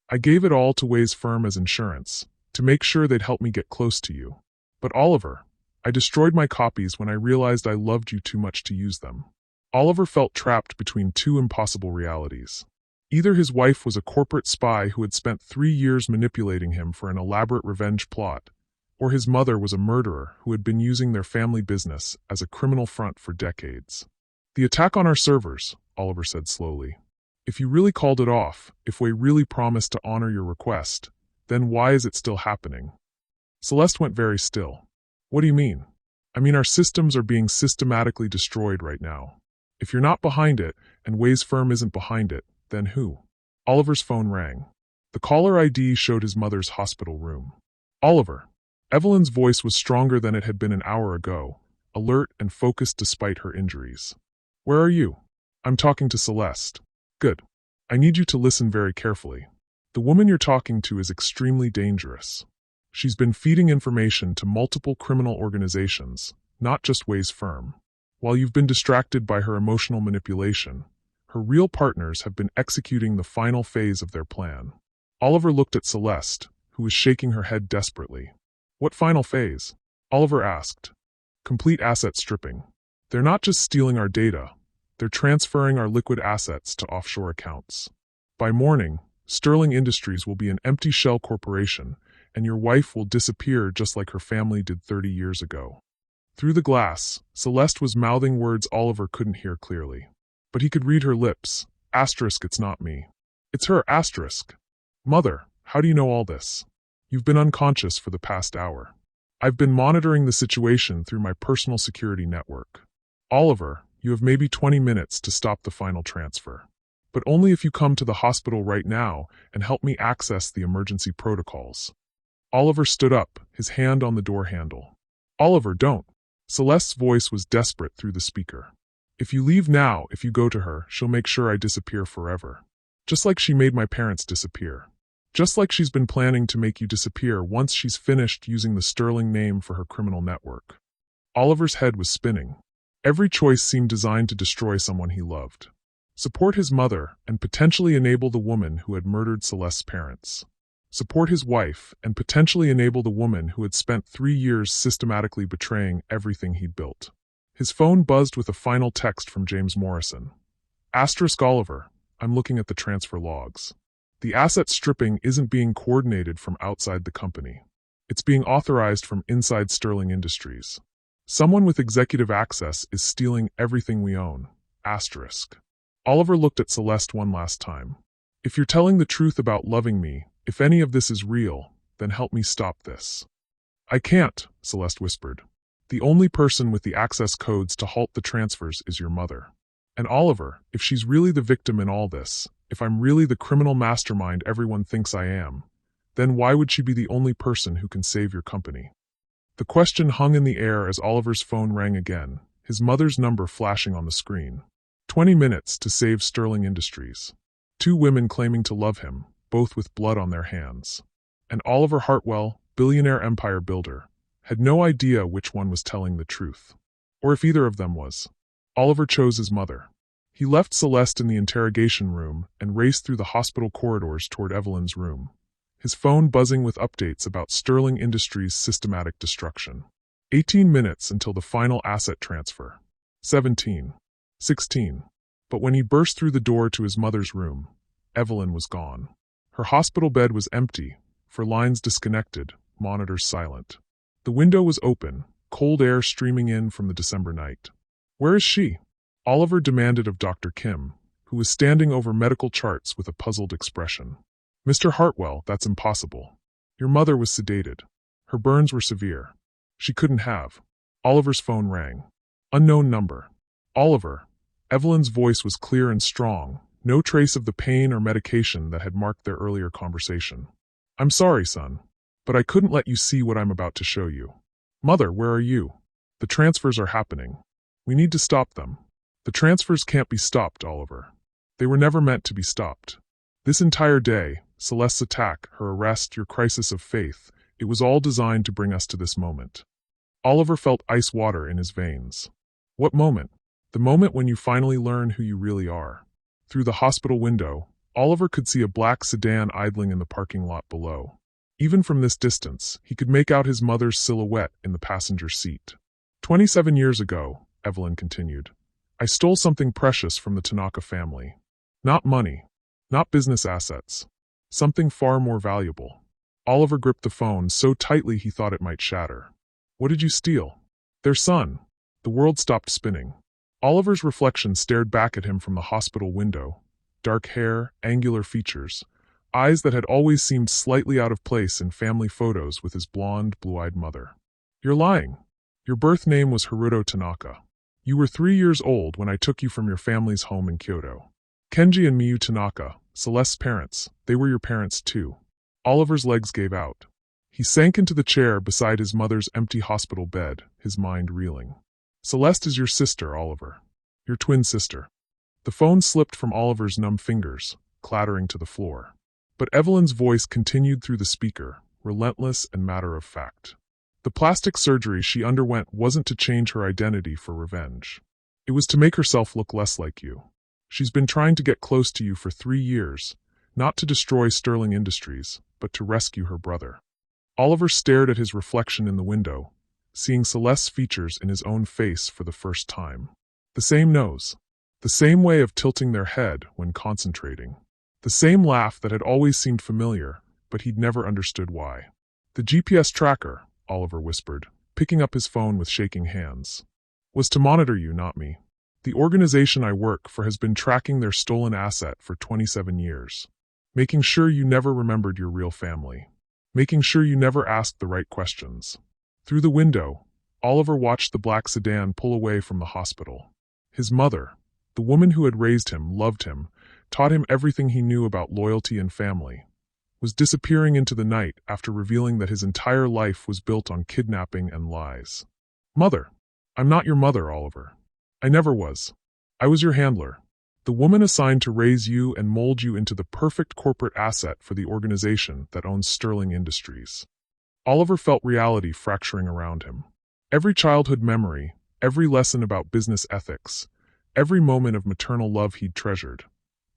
I gave it all to Wei's firm as insurance, to make sure they'd help me get close to you. But Oliver, I destroyed my copies when I realized I loved you too much to use them. Oliver felt trapped between 2 impossible realities. Either his wife was a corporate spy who had spent 3 years manipulating him for an elaborate revenge plot, or his mother was a murderer who had been using their family business as a criminal front for decades. The attack on our servers, Oliver said slowly. If you really called it off, if we really promised to honor your request, then why is it still happening? Celeste went very still. What do you mean? I mean our systems are being systematically destroyed right now. If you're not behind it, and Wei's firm isn't behind it, then who? Oliver's phone rang. The caller ID showed his mother's hospital room. Oliver. Evelyn's voice was stronger than it had been an hour ago, alert and focused despite her injuries. "Where are you?" "I'm talking to Celeste." "Good. I need you to listen very carefully. The woman you're talking to is extremely dangerous. She's been feeding information to multiple criminal organizations, not just Way's firm. While you've been distracted by her emotional manipulation, her real partners have been executing the final phase of their plan." Oliver looked at Celeste, who was shaking her head desperately. "What final phase?" Oliver asked. "Complete asset stripping. They're not just stealing our data, they're transferring our liquid assets to offshore accounts. By morning, Sterling Industries will be an empty shell corporation, and your wife will disappear just like her family did 30 years ago." Through the glass, Celeste was mouthing words Oliver couldn't hear clearly. But he could read her lips. "Asterisk, it's not me. It's her, asterisk. Mother, how do you know all this? You've been unconscious for the past hour. I've been monitoring the situation through my personal security network. Oliver, you have maybe 20 minutes to stop the final transfer. But only if you come to the hospital right now and help me access the emergency protocols." Oliver stood up, his hand on the door handle. "Oliver, don't." Celeste's voice was desperate through the speaker. "If you leave now, if you go to her, she'll make sure I disappear forever. Just like she made my parents disappear. Just like she's been planning to make you disappear once she's finished using the Sterling name for her criminal network." Oliver's head was spinning. Every choice seemed designed to destroy someone he loved. Support his mother and potentially enable the woman who had murdered Celeste's parents. Support his wife and potentially enable the woman who had spent 3 years systematically betraying everything he'd built. His phone buzzed with a final text from James Morrison. "Asterisk Oliver, I'm looking at the transfer logs. The asset stripping isn't being coordinated from outside the company. It's being authorized from inside Sterling Industries. Someone with executive access is stealing everything we own. Asterisk." Oliver looked at Celeste one last time. "If you're telling the truth about loving me, if any of this is real, then help me stop this." "I can't," Celeste whispered. "The only person with the access codes to halt the transfers is your mother. And Oliver, if she's really the victim in all this, if I'm really the criminal mastermind everyone thinks I am, then why would she be the only person who can save your company?" The question hung in the air as Oliver's phone rang again, his mother's number flashing on the screen. 20 minutes to save Sterling Industries. 2 women claiming to love him, both with blood on their hands. And Oliver Hartwell, billionaire empire builder, had no idea which one was telling the truth. Or if either of them was. Oliver chose his mother. He left Celeste in the interrogation room and raced through the hospital corridors toward Evelyn's room, his phone buzzing with updates about Sterling Industries' systematic destruction. 18 minutes until the final asset transfer. 17. 16. But when he burst through the door to his mother's room, Evelyn was gone. Her hospital bed was empty, her lines disconnected, monitors silent. The window was open, cold air streaming in from the December night. "Where is she?" Oliver demanded of Dr. Kim, who was standing over medical charts with a puzzled expression. "Mr. Hartwell, that's impossible. Your mother was sedated. Her burns were severe. She couldn't have." Oliver's phone rang. Unknown number. "Oliver." Evelyn's voice was clear and strong, no trace of the pain or medication that had marked their earlier conversation. "I'm sorry, son, but I couldn't let you see what I'm about to show you." "Mother, where are you?" "The transfers are happening. We need to stop them." "The transfers can't be stopped, Oliver. They were never meant to be stopped. This entire day, Celeste's attack, her arrest, your crisis of faith, it was all designed to bring us to this moment." Oliver felt ice water in his veins. "What moment?" "The moment when you finally learn who you really are." Through the hospital window, Oliver could see a black sedan idling in the parking lot below. Even from this distance, he could make out his mother's silhouette in the passenger seat. 27 years ago, Evelyn continued, I stole something precious from the Tanaka family. Not money, not business assets. Something far more valuable. Oliver gripped the phone so tightly he thought it might shatter. What did you steal? Their son. The world stopped spinning. Oliver's reflection stared back at him from the hospital window. Dark hair, angular features, eyes that had always seemed slightly out of place in family photos with his blonde, blue-eyed mother. You're lying. Your birth name was Hiruto Tanaka. You were 3 years old when I took you from your family's home in Kyoto. Kenji and Miyu Tanaka, Celeste's parents, they were your parents too. Oliver's legs gave out. He sank into the chair beside his mother's empty hospital bed, his mind reeling. Celeste is your sister, Oliver. Your twin sister. The phone slipped from Oliver's numb fingers, clattering to the floor. But Evelyn's voice continued through the speaker, relentless and matter-of-fact. The plastic surgery she underwent wasn't to change her identity for revenge. It was to make herself look less like you. She's been trying to get close to you for 3 years, not to destroy Sterling Industries, but to rescue her brother. Oliver stared at his reflection in the window, seeing Celeste's features in his own face for the first time. The same nose. The same way of tilting their head when concentrating. The same laugh that had always seemed familiar, but he'd never understood why. The GPS tracker, Oliver whispered, picking up his phone with shaking hands, was to monitor you, not me. The organization I work for has been tracking their stolen asset for 27 years. Making sure you never remembered your real family. Making sure you never asked the right questions. Through the window, Oliver watched the black sedan pull away from the hospital. His mother, the woman who had raised him, loved him, taught him everything he knew about loyalty and family, was disappearing into the night after revealing that his entire life was built on kidnapping and lies. Mother. I'm not your mother, Oliver. I never was. I was your handler. The woman assigned to raise you and mold you into the perfect corporate asset for the organization that owns Sterling Industries. Oliver felt reality fracturing around him. Every childhood memory, every lesson about business ethics, every moment of maternal love he'd treasured.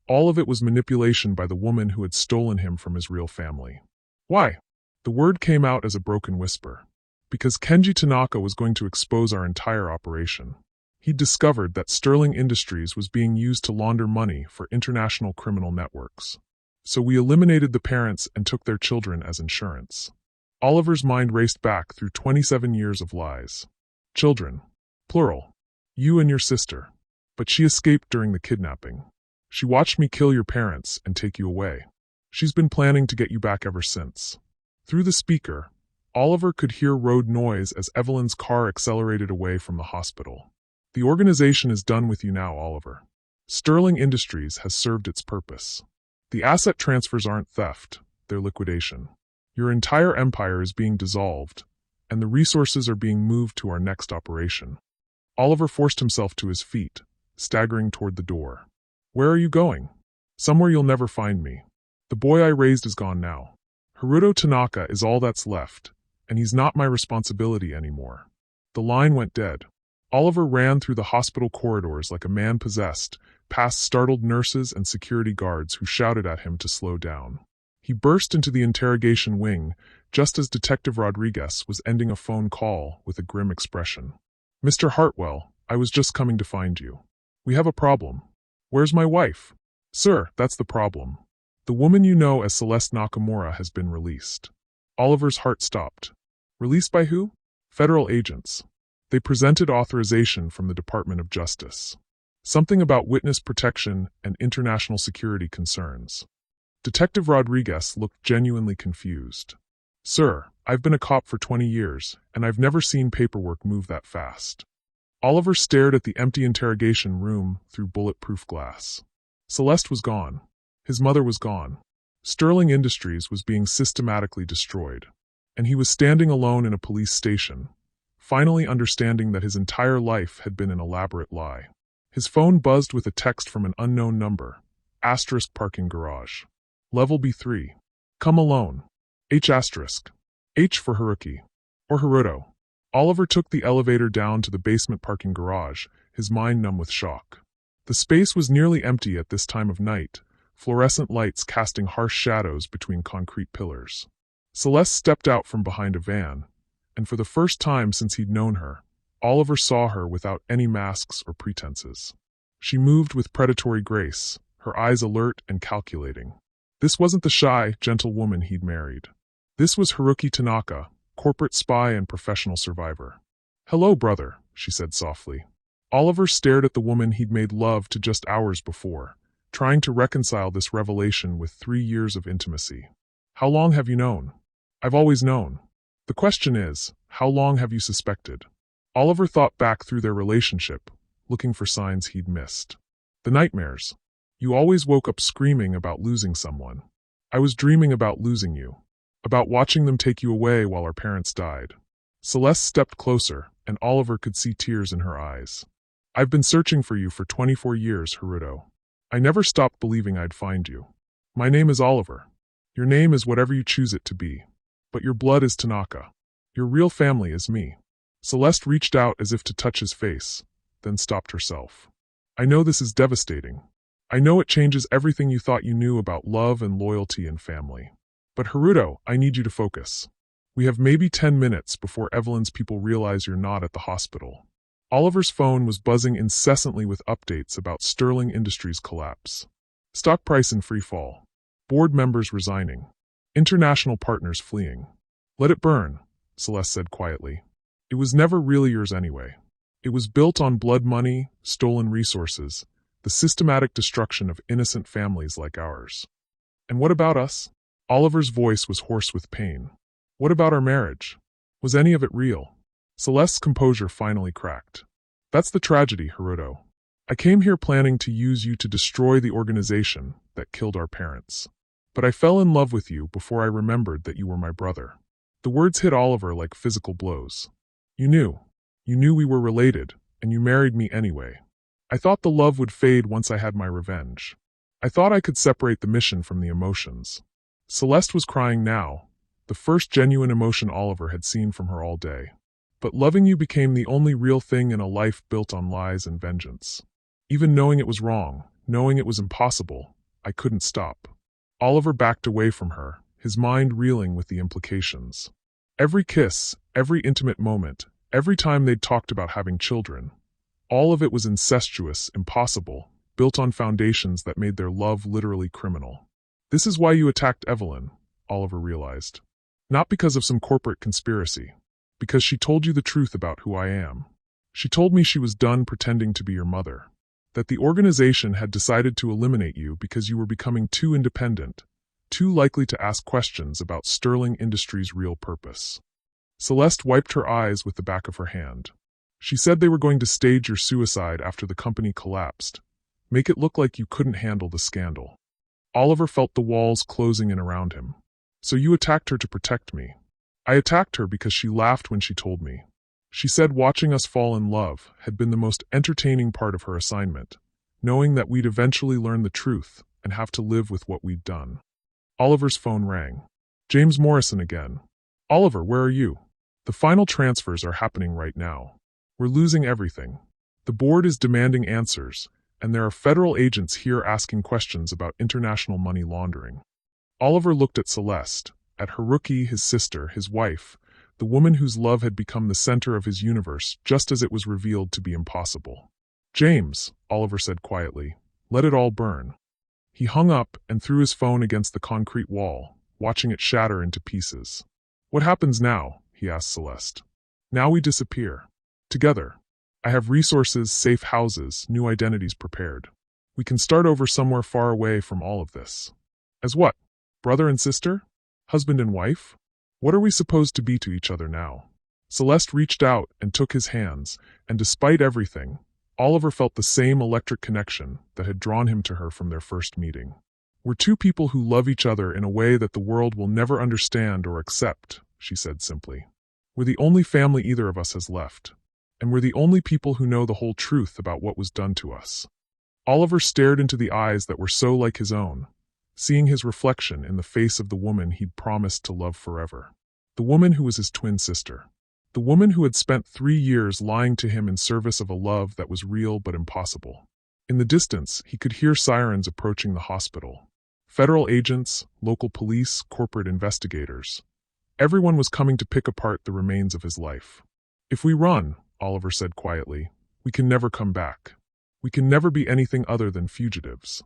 All of it was manipulation by the woman who had stolen him from his real family. Why? The word came out as a broken whisper. Because Kenji Tanaka was going to expose our entire operation. He'd discovered that Sterling Industries was being used to launder money for international criminal networks. So we eliminated the parents and took their children as insurance. Oliver's mind raced back through 27 years of lies. Children. Plural. You and your sister. But she escaped during the kidnapping. She watched me kill your parents and take you away. She's been planning to get you back ever since. Through the speaker, Oliver could hear road noise as Evelyn's car accelerated away from the hospital. The organization is done with you now, Oliver. Sterling Industries has served its purpose. The asset transfers aren't theft, they're liquidation. Your entire empire is being dissolved, and the resources are being moved to our next operation. Oliver forced himself to his feet, staggering toward the door. Where are you going? Somewhere you'll never find me. The boy I raised is gone now. Haruto Tanaka is all that's left, and he's not my responsibility anymore. The line went dead. Oliver ran through the hospital corridors like a man possessed, past startled nurses and security guards who shouted at him to slow down. He burst into the interrogation wing, just as Detective Rodriguez was ending a phone call with a grim expression. Mr. Hartwell, I was just coming to find you. We have a problem. Where's my wife? Sir, that's the problem. The woman you know as Celeste Nakamura has been released. Oliver's heart stopped. Released by who? Federal agents. They presented authorization from the Department of Justice. Something about witness protection and international security concerns. Detective Rodriguez looked genuinely confused. Sir, I've been a cop for 20 years, and I've never seen paperwork move that fast. Oliver stared at the empty interrogation room through bulletproof glass. Celeste was gone. His mother was gone. Sterling Industries was being systematically destroyed. And he was standing alone in a police station, finally understanding that his entire life had been an elaborate lie. His phone buzzed with a text from an unknown number. Asterisk parking garage. Level B3. Come alone. H asterisk. H for Haruki. Or Haruto. Oliver took the elevator down to the basement parking garage, his mind numb with shock. The space was nearly empty at this time of night, fluorescent lights casting harsh shadows between concrete pillars. Celeste stepped out from behind a van, and for the first time since he'd known her, Oliver saw her without any masks or pretenses. She moved with predatory grace, her eyes alert and calculating. This wasn't the shy, gentle woman he'd married. This was Haruki Tanaka, corporate spy and professional survivor. Hello, brother, she said softly. Oliver stared at the woman he'd made love to just hours before, trying to reconcile this revelation with 3 years of intimacy. How long have you known? I've always known. The question is, how long have you suspected? Oliver thought back through their relationship, looking for signs he'd missed. The nightmares. You always woke up screaming about losing someone. I was dreaming about losing you. About watching them take you away while our parents died. Celeste stepped closer, and Oliver could see tears in her eyes. I've been searching for you for 24 years, Haruto. I never stopped believing I'd find you. My name is Oliver. Your name is whatever you choose it to be. But your blood is Tanaka. Your real family is me. Celeste reached out as if to touch his face, then stopped herself. I know this is devastating. I know it changes everything you thought you knew about love and loyalty and family. But Haruto, I need you to focus. We have maybe 10 minutes before Evelyn's people realize you're not at the hospital. Oliver's phone was buzzing incessantly with updates about Sterling Industries' collapse. Stock price in free fall. Board members resigning. International partners fleeing. Let it burn, Celeste said quietly. It was never really yours anyway. It was built on blood money, stolen resources, the systematic destruction of innocent families like ours. And what about us? Oliver's voice was hoarse with pain. What about our marriage? Was any of it real? Celeste's composure finally cracked. That's the tragedy, Haruto. I came here planning to use you to destroy the organization that killed our parents. But I fell in love with you before I remembered that you were my brother. The words hit Oliver like physical blows. You knew we were related, and you married me anyway. I thought the love would fade once I had my revenge. I thought I could separate the mission from the emotions. Celeste was crying now, the first genuine emotion Oliver had seen from her all day. But loving you became the only real thing in a life built on lies and vengeance. Even knowing it was wrong, knowing it was impossible, I couldn't stop. Oliver backed away from her, his mind reeling with the implications. Every kiss, every intimate moment, every time they'd talked about having children, all of it was incestuous, impossible, built on foundations that made their love literally criminal. This is why you attacked Evelyn, Oliver realized. Not because of some corporate conspiracy. Because she told you the truth about who I am. She told me she was done pretending to be your mother. That the organization had decided to eliminate you because you were becoming too independent, too likely to ask questions about Sterling Industries' real purpose. Celeste wiped her eyes with the back of her hand. She said they were going to stage your suicide after the company collapsed. Make it look like you couldn't handle the scandal. Oliver felt the walls closing in around him. So you attacked her to protect me. I attacked her because she laughed when she told me. She said watching us fall in love had been the most entertaining part of her assignment, knowing that we'd eventually learn the truth and have to live with what we'd done. Oliver's phone rang. James Morrison again. Oliver, where are you? The final transfers are happening right now. We're losing everything. The board is demanding answers, and there are federal agents here asking questions about international money laundering. Oliver looked at Celeste, at Haruki, his sister, his wife, the woman whose love had become the center of his universe just as it was revealed to be impossible. James, Oliver said quietly, let it all burn. He hung up and threw his phone against the concrete wall, watching it shatter into pieces. What happens now? He asked Celeste. Now we disappear. Together. I have resources, safe houses, new identities prepared. We can start over somewhere far away from all of this. As what? Brother and sister? Husband and wife? What are we supposed to be to each other now? Celeste reached out and took his hands, and despite everything, Oliver felt the same electric connection that had drawn him to her from their first meeting. We're two people who love each other in a way that the world will never understand or accept, she said simply. We're the only family either of us has left, and we're the only people who know the whole truth about what was done to us. Oliver stared into the eyes that were so like his own, seeing his reflection in the face of the woman he'd promised to love forever. The woman who was his twin sister. The woman who had spent 3 years lying to him in service of a love that was real but impossible. In the distance, he could hear sirens approaching the hospital. Federal agents, local police, corporate investigators. Everyone was coming to pick apart the remains of his life. If we run, Oliver said quietly, we can never come back. We can never be anything other than fugitives.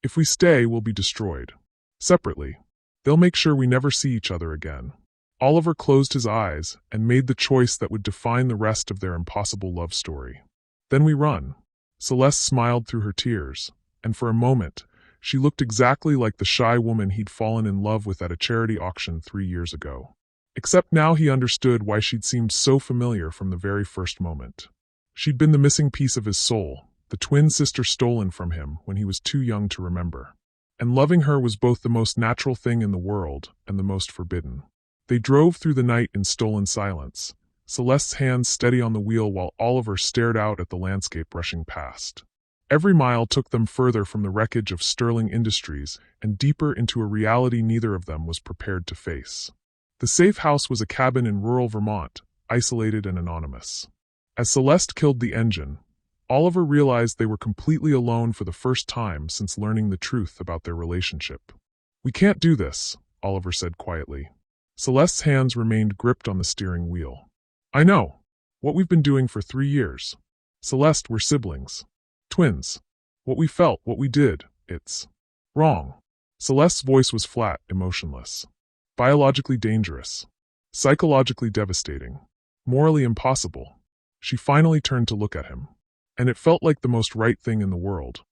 If we stay, we'll be destroyed. Separately. They'll make sure we never see each other again. Oliver closed his eyes and made the choice that would define the rest of their impossible love story. Then we run. Celeste smiled through her tears, and for a moment, she looked exactly like the shy woman he'd fallen in love with at a charity auction 3 years ago. Except now he understood why she'd seemed so familiar from the very first moment. She'd been the missing piece of his soul, the twin sister stolen from him when he was too young to remember. And loving her was both the most natural thing in the world and the most forbidden. They drove through the night in stolen silence, Celeste's hands steady on the wheel while Oliver stared out at the landscape rushing past. Every mile took them further from the wreckage of Sterling Industries and deeper into a reality neither of them was prepared to face. The safe house was a cabin in rural Vermont, isolated and anonymous. As Celeste killed the engine, Oliver realized they were completely alone for the first time since learning the truth about their relationship. "We can't do this," Oliver said quietly. Celeste's hands remained gripped on the steering wheel. "I know. What we've been doing for 3 years. Celeste, we're siblings. Twins. What we felt, what we did, it's wrong." Celeste's voice was flat, emotionless. Biologically dangerous. Psychologically devastating. Morally impossible. She finally turned to look at him. And it felt like the most right thing in the world.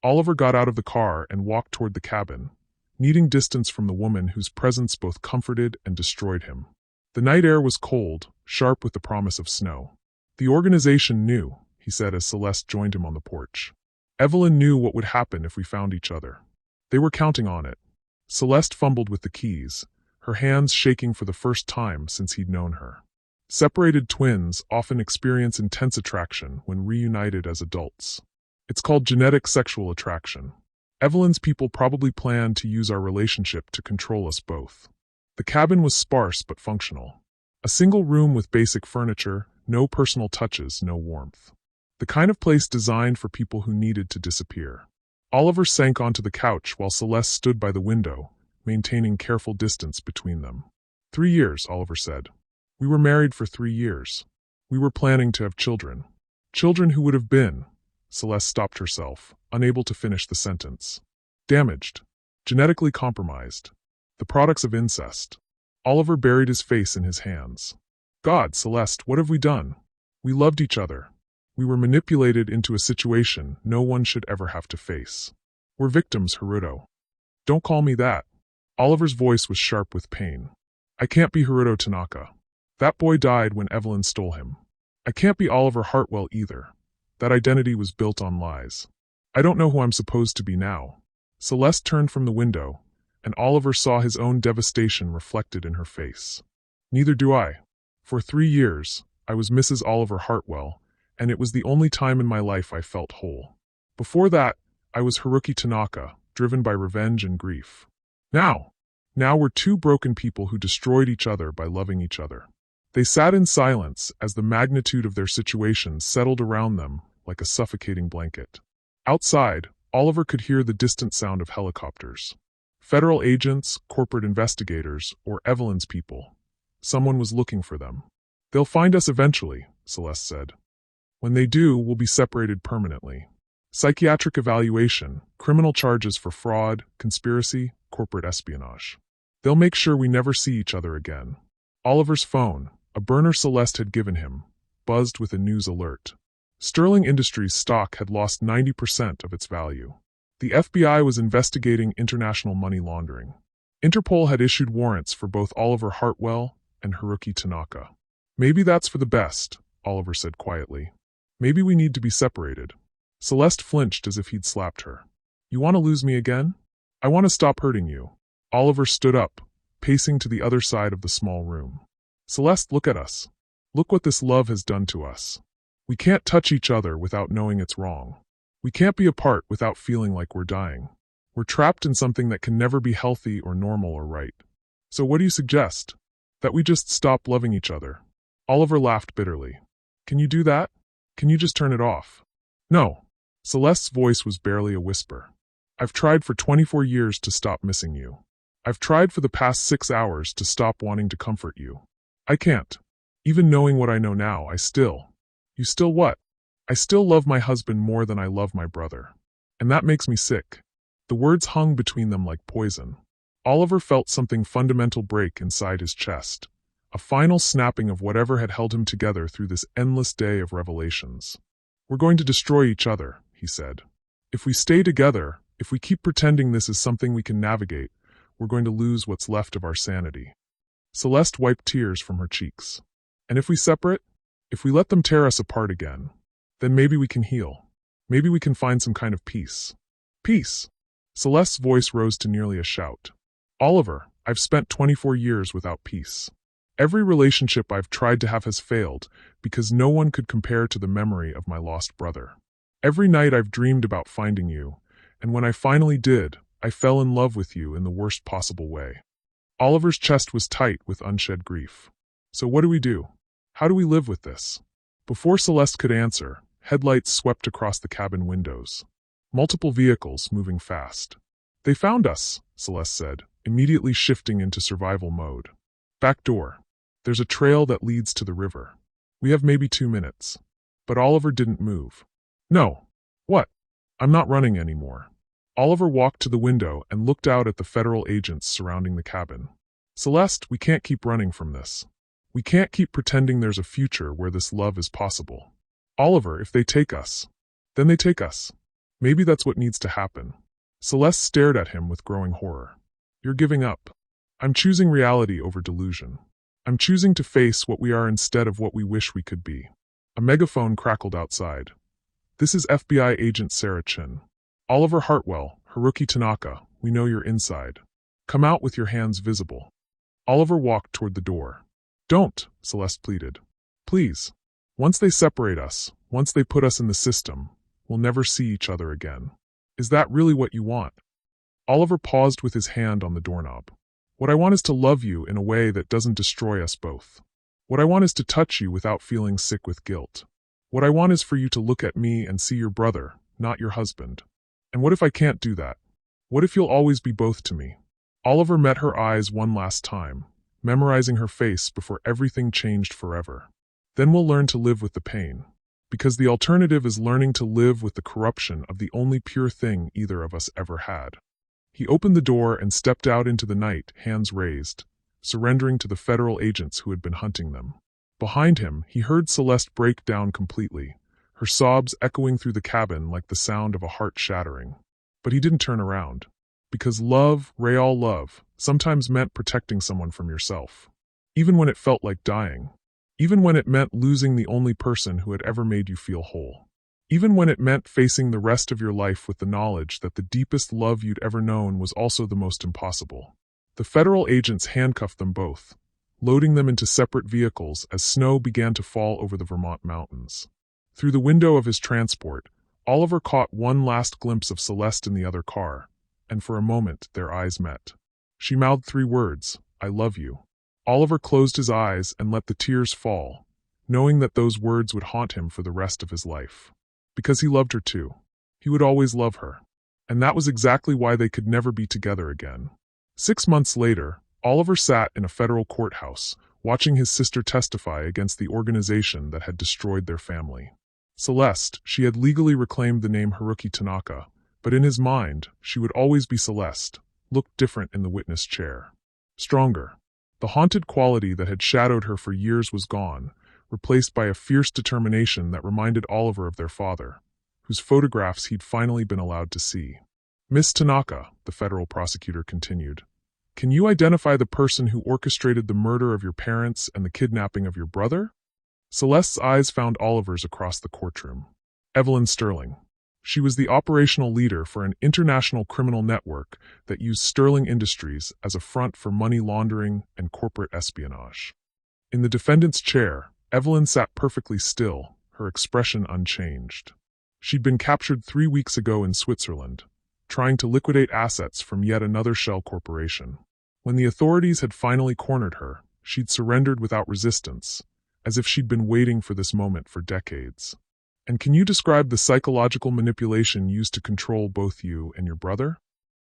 Oliver got out of the car and walked toward the cabin, needing distance from the woman whose presence both comforted and destroyed him. The night air was cold, sharp with the promise of snow. "The organization knew," he said as Celeste joined him on the porch. "Evelyn knew what would happen if we found each other. They were counting on it." Celeste fumbled with the keys, her hands shaking for the first time since he'd known her. Separated twins often experience intense attraction when reunited as adults. It's called genetic sexual attraction. Evelyn's people probably planned to use our relationship to control us both. The cabin was sparse but functional. A single room with basic furniture, no personal touches, no warmth. The kind of place designed for people who needed to disappear. Oliver sank onto the couch while Celeste stood by the window, maintaining careful distance between them. 3 years, Oliver said. We were married for 3 years. We were planning to have children. Children who would have been. Celeste stopped herself, unable to finish the sentence. Damaged. Genetically compromised. The products of incest. Oliver buried his face in his hands. God, Celeste, what have we done? We loved each other. We were manipulated into a situation no one should ever have to face. We're victims, Haruto. Don't call me that. Oliver's voice was sharp with pain. I can't be Haruto Tanaka. That boy died when Evelyn stole him. I can't be Oliver Hartwell either. That identity was built on lies. I don't know who I'm supposed to be now. Celeste turned from the window, and Oliver saw his own devastation reflected in her face. Neither do I. For 3 years, I was Mrs. Oliver Hartwell, and it was the only time in my life I felt whole. Before that, I was Haruki Tanaka, driven by revenge and grief. Now we're 2 broken people who destroyed each other by loving each other. They sat in silence as the magnitude of their situation settled around them like a suffocating blanket. Outside, Oliver could hear the distant sound of helicopters. Federal agents, corporate investigators, or Evelyn's people. Someone was looking for them. They'll find us eventually, Celeste said. When they do, we'll be separated permanently. Psychiatric evaluation, criminal charges for fraud, conspiracy, corporate espionage. They'll make sure we never see each other again. Oliver's phone, a burner Celeste had given him, buzzed with a news alert. Sterling Industries stock had lost 90% of its value. The FBI was investigating international money laundering. Interpol had issued warrants for both Oliver Hartwell and Haruki Tanaka. Maybe that's for the best, Oliver said quietly. Maybe we need to be separated. Celeste flinched as if he'd slapped her. You want to lose me again? I want to stop hurting you. Oliver stood up, pacing to the other side of the small room. Celeste, look at us. Look what this love has done to us. We can't touch each other without knowing it's wrong. We can't be apart without feeling like we're dying. We're trapped in something that can never be healthy or normal or right. So what do you suggest? That we just stop loving each other? Oliver laughed bitterly. Can you do that? Can you just turn it off? No. Celeste's voice was barely a whisper. I've tried for 24 years to stop missing you. I've tried for the past 6 hours to stop wanting to comfort you. I can't. Even knowing what I know now, You still what? I still love my husband more than I love my brother. And that makes me sick. The words hung between them like poison. Oliver felt something fundamental break inside his chest. A final snapping of whatever had held him together through this endless day of revelations. We're going to destroy each other, he said. If we stay together, if we keep pretending this is something we can navigate, we're going to lose what's left of our sanity. Celeste wiped tears from her cheeks. And if we separate? If we let them tear us apart again, then maybe we can heal. Maybe we can find some kind of peace. Peace! Celeste's voice rose to nearly a shout. Oliver, I've spent 24 years without peace. Every relationship I've tried to have has failed because no one could compare to the memory of my lost brother. Every night I've dreamed about finding you, and when I finally did, I fell in love with you in the worst possible way. Oliver's chest was tight with unshed grief. So what do we do? How do we live with this? Before Celeste could answer, headlights swept across the cabin windows. Multiple vehicles moving fast. They found us, Celeste said, immediately shifting into survival mode. Back door. There's a trail that leads to the river. We have maybe 2 minutes. But Oliver didn't move. No. What? I'm not running anymore. Oliver walked to the window and looked out at the federal agents surrounding the cabin. Celeste, we can't keep running from this. We can't keep pretending there's a future where this love is possible. Oliver, if they take us, then they take us. Maybe that's what needs to happen. Celeste stared at him with growing horror. You're giving up. I'm choosing reality over delusion. I'm choosing to face what we are instead of what we wish we could be. A megaphone crackled outside. This is FBI agent Sarah Chin. Oliver Hartwell, Haruki Tanaka, we know you're inside. Come out with your hands visible. Oliver walked toward the door. Don't, Celeste pleaded. Please. Once they separate us, once they put us in the system, we'll never see each other again. Is that really what you want? Oliver paused with his hand on the doorknob. What I want is to love you in a way that doesn't destroy us both. What I want is to touch you without feeling sick with guilt. What I want is for you to look at me and see your brother, not your husband. And what if I can't do that? What if you'll always be both to me? Oliver met her eyes one last time, memorizing her face before everything changed forever. Then we'll learn to live with the pain. Because the alternative is learning to live with the corruption of the only pure thing either of us ever had. He opened the door and stepped out into the night, hands raised, surrendering to the federal agents who had been hunting them. Behind him, he heard Celeste break down completely, her sobs echoing through the cabin like the sound of a heart shattering. But he didn't turn around. Because love, real love, sometimes meant protecting someone from yourself. Even when it felt like dying. Even when it meant losing the only person who had ever made you feel whole. Even when it meant facing the rest of your life with the knowledge that the deepest love you'd ever known was also the most impossible. The federal agents handcuffed them both, loading them into separate vehicles as snow began to fall over the Vermont mountains. Through the window of his transport, Oliver caught one last glimpse of Celeste in the other car, and for a moment their eyes met. She mouthed 3 words, I love you. Oliver closed his eyes and let the tears fall, knowing that those words would haunt him for the rest of his life. Because he loved her too. He would always love her. And that was exactly why they could never be together again. 6 months later, Oliver sat in a federal courthouse, watching his sister testify against the organization that had destroyed their family. Celeste, she had legally reclaimed the name Haruki Tanaka, but in his mind, she would always be Celeste, looked different in the witness chair. Stronger. The haunted quality that had shadowed her for years was gone, replaced by a fierce determination that reminded Oliver of their father, whose photographs he'd finally been allowed to see. Miss Tanaka, the federal prosecutor continued, can you identify the person who orchestrated the murder of your parents and the kidnapping of your brother? Celeste's eyes found Oliver's across the courtroom. Evelyn Sterling. She was the operational leader for an international criminal network that used Sterling Industries as a front for money laundering and corporate espionage. In the defendant's chair, Evelyn sat perfectly still, her expression unchanged. She'd been captured 3 weeks ago in Switzerland, trying to liquidate assets from yet another shell corporation. When the authorities had finally cornered her, she'd surrendered without resistance, as if she'd been waiting for this moment for decades. And can you describe the psychological manipulation used to control both you and your brother?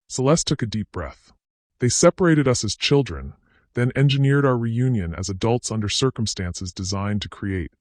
Celeste took a deep breath. They separated us as children, then engineered our reunion as adults under circumstances designed to create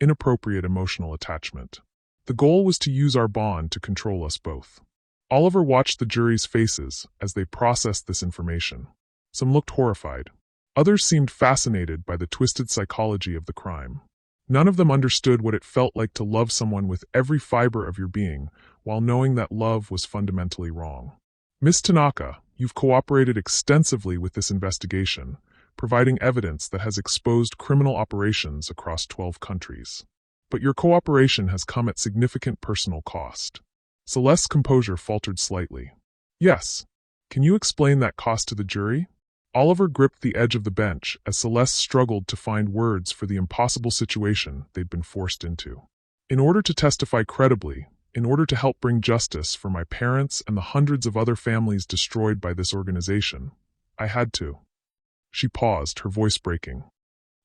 inappropriate emotional attachment. The goal was to use our bond to control us both. Oliver watched the jury's faces as they processed this information. Some looked horrified. Others seemed fascinated by the twisted psychology of the crime. None of them understood what it felt like to love someone with every fiber of your being, while knowing that love was fundamentally wrong. Miss Tanaka, you've cooperated extensively with this investigation, providing evidence that has exposed criminal operations across 12 countries. But your cooperation has come at significant personal cost. Celeste's composure faltered slightly. Yes. Can you explain that cost to the jury? Oliver gripped the edge of the bench as Celeste struggled to find words for the impossible situation they'd been forced into. In order to testify credibly, in order to help bring justice for my parents and the hundreds of other families destroyed by this organization, I had to. She paused, her voice breaking.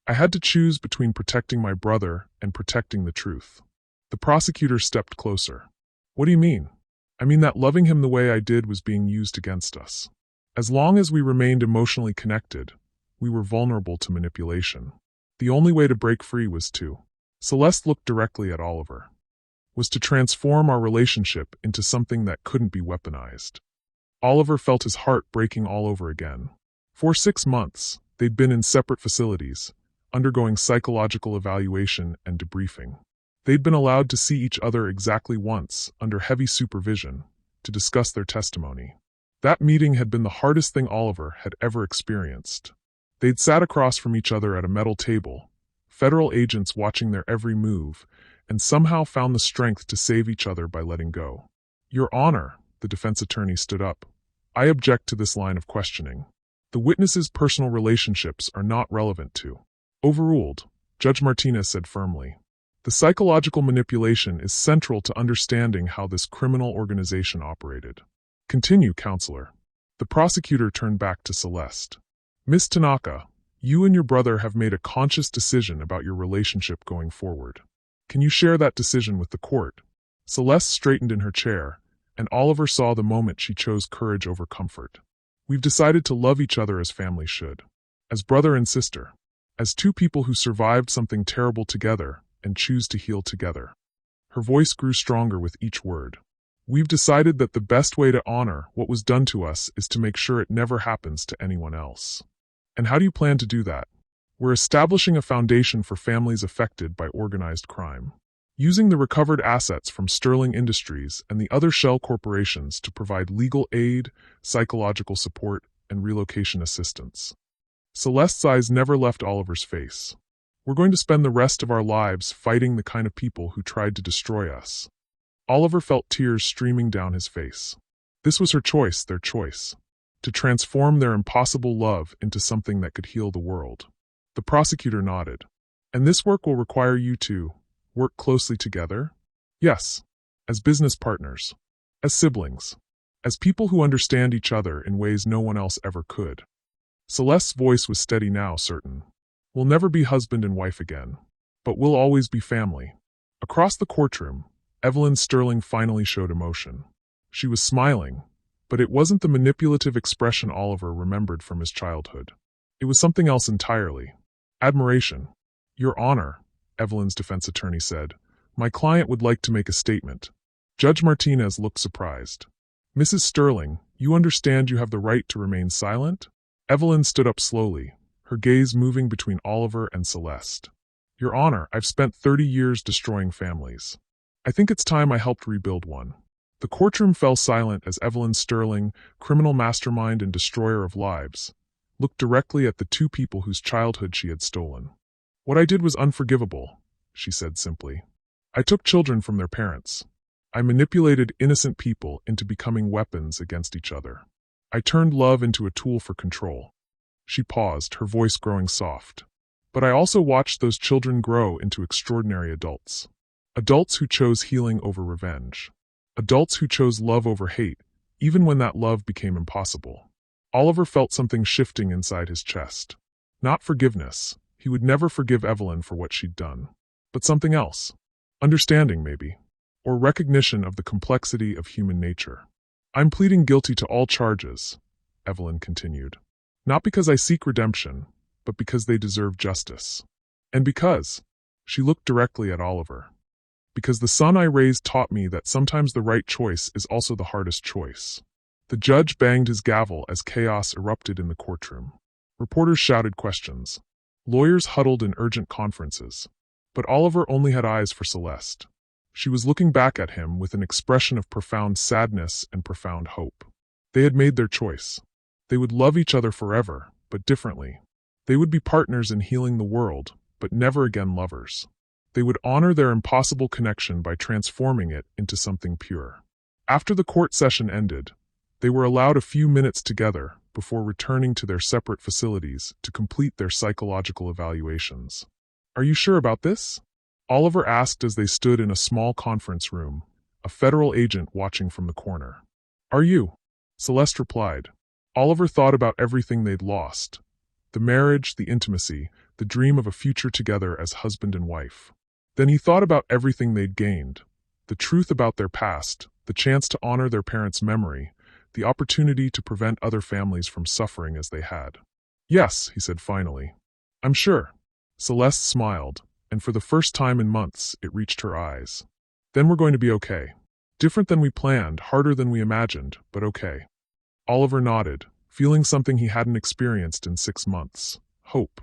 I had to choose between protecting my brother and protecting the truth. The prosecutor stepped closer. What do you mean? I mean that loving him the way I did was being used against us. As long as we remained emotionally connected, we were vulnerable to manipulation. The only way to break free was to. Celeste looked directly at Oliver. Was to transform our relationship into something that couldn't be weaponized. Oliver felt his heart breaking all over again. For 6 months, they'd been in separate facilities, undergoing psychological evaluation and debriefing. They'd been allowed to see each other exactly once, under heavy supervision, to discuss their testimony. That meeting had been the hardest thing Oliver had ever experienced. They'd sat across from each other at a metal table, federal agents watching their every move, and somehow found the strength to save each other by letting go. Your Honor, the defense attorney stood up. I object to this line of questioning. The witness's personal relationships are not relevant to. Overruled, Judge Martinez said firmly. The psychological manipulation is central to understanding how this criminal organization operated. Continue, counselor. The prosecutor turned back to Celeste. Miss Tanaka, you and your brother have made a conscious decision about your relationship going forward. Can you share that decision with the court? Celeste straightened in her chair, and Oliver saw the moment she chose courage over comfort. We've decided to love each other as family should. As brother and sister. As two people who survived something terrible together and choose to heal together. Her voice grew stronger with each word. We've decided that the best way to honor what was done to us is to make sure it never happens to anyone else. And how do you plan to do that? We're establishing a foundation for families affected by organized crime. Using the recovered assets from Sterling Industries and the other shell corporations to provide legal aid, psychological support, and relocation assistance. Celeste's eyes never left Oliver's face. We're going to spend the rest of our lives fighting the kind of people who tried to destroy us. Oliver felt tears streaming down his face. This was her choice, their choice. To transform their impossible love into something that could heal the world. The prosecutor nodded. And this work will require you to work closely together? Yes. As business partners. As siblings. As people who understand each other in ways no one else ever could. Celeste's voice was steady now, certain. We'll never be husband and wife again. But we'll always be family. Across the courtroom, Evelyn Sterling finally showed emotion. She was smiling, but it wasn't the manipulative expression Oliver remembered from his childhood. It was something else entirely. Admiration. Your Honor, Evelyn's defense attorney said, my client would like to make a statement. Judge Martinez looked surprised. Mrs. Sterling, you understand you have the right to remain silent? Evelyn stood up slowly, her gaze moving between Oliver and Celeste. Your Honor, I've spent 30 years destroying families. I think it's time I helped rebuild one. The courtroom fell silent as Evelyn Sterling, criminal mastermind and destroyer of lives, looked directly at the two people whose childhood she had stolen. What I did was unforgivable, she said simply. I took children from their parents. I manipulated innocent people into becoming weapons against each other. I turned love into a tool for control. She paused, her voice growing soft. But I also watched those children grow into extraordinary adults. Adults who chose healing over revenge. Adults who chose love over hate, even when that love became impossible. Oliver felt something shifting inside his chest. Not forgiveness. He would never forgive Evelyn for what she'd done. But something else. Understanding, maybe. Or recognition of the complexity of human nature. I'm pleading guilty to all charges, Evelyn continued. Not because I seek redemption, but because they deserve justice. And because, she looked directly at Oliver. Because the son I raised taught me that sometimes the right choice is also the hardest choice. The judge banged his gavel as chaos erupted in the courtroom. Reporters shouted questions. Lawyers huddled in urgent conferences. But Oliver only had eyes for Celeste. She was looking back at him with an expression of profound sadness and profound hope. They had made their choice. They would love each other forever, but differently. They would be partners in healing the world, but never again lovers. They would honor their impossible connection by transforming it into something pure. After the court session ended, they were allowed a few minutes together before returning to their separate facilities to complete their psychological evaluations. "Are you sure about this?" Oliver asked as they stood in a small conference room, a federal agent watching from the corner. "Are you?" Celeste replied. Oliver thought about everything they'd lost. The marriage, the intimacy, the dream of a future together as husband and wife. Then he thought about everything they'd gained. The truth about their past, the chance to honor their parents' memory, the opportunity to prevent other families from suffering as they had. "Yes," he said finally. "I'm sure." Celeste smiled, and for the first time in months, it reached her eyes. "Then we're going to be okay. Different than we planned, harder than we imagined, but okay." Oliver nodded, feeling something he hadn't experienced in 6 months. Hope.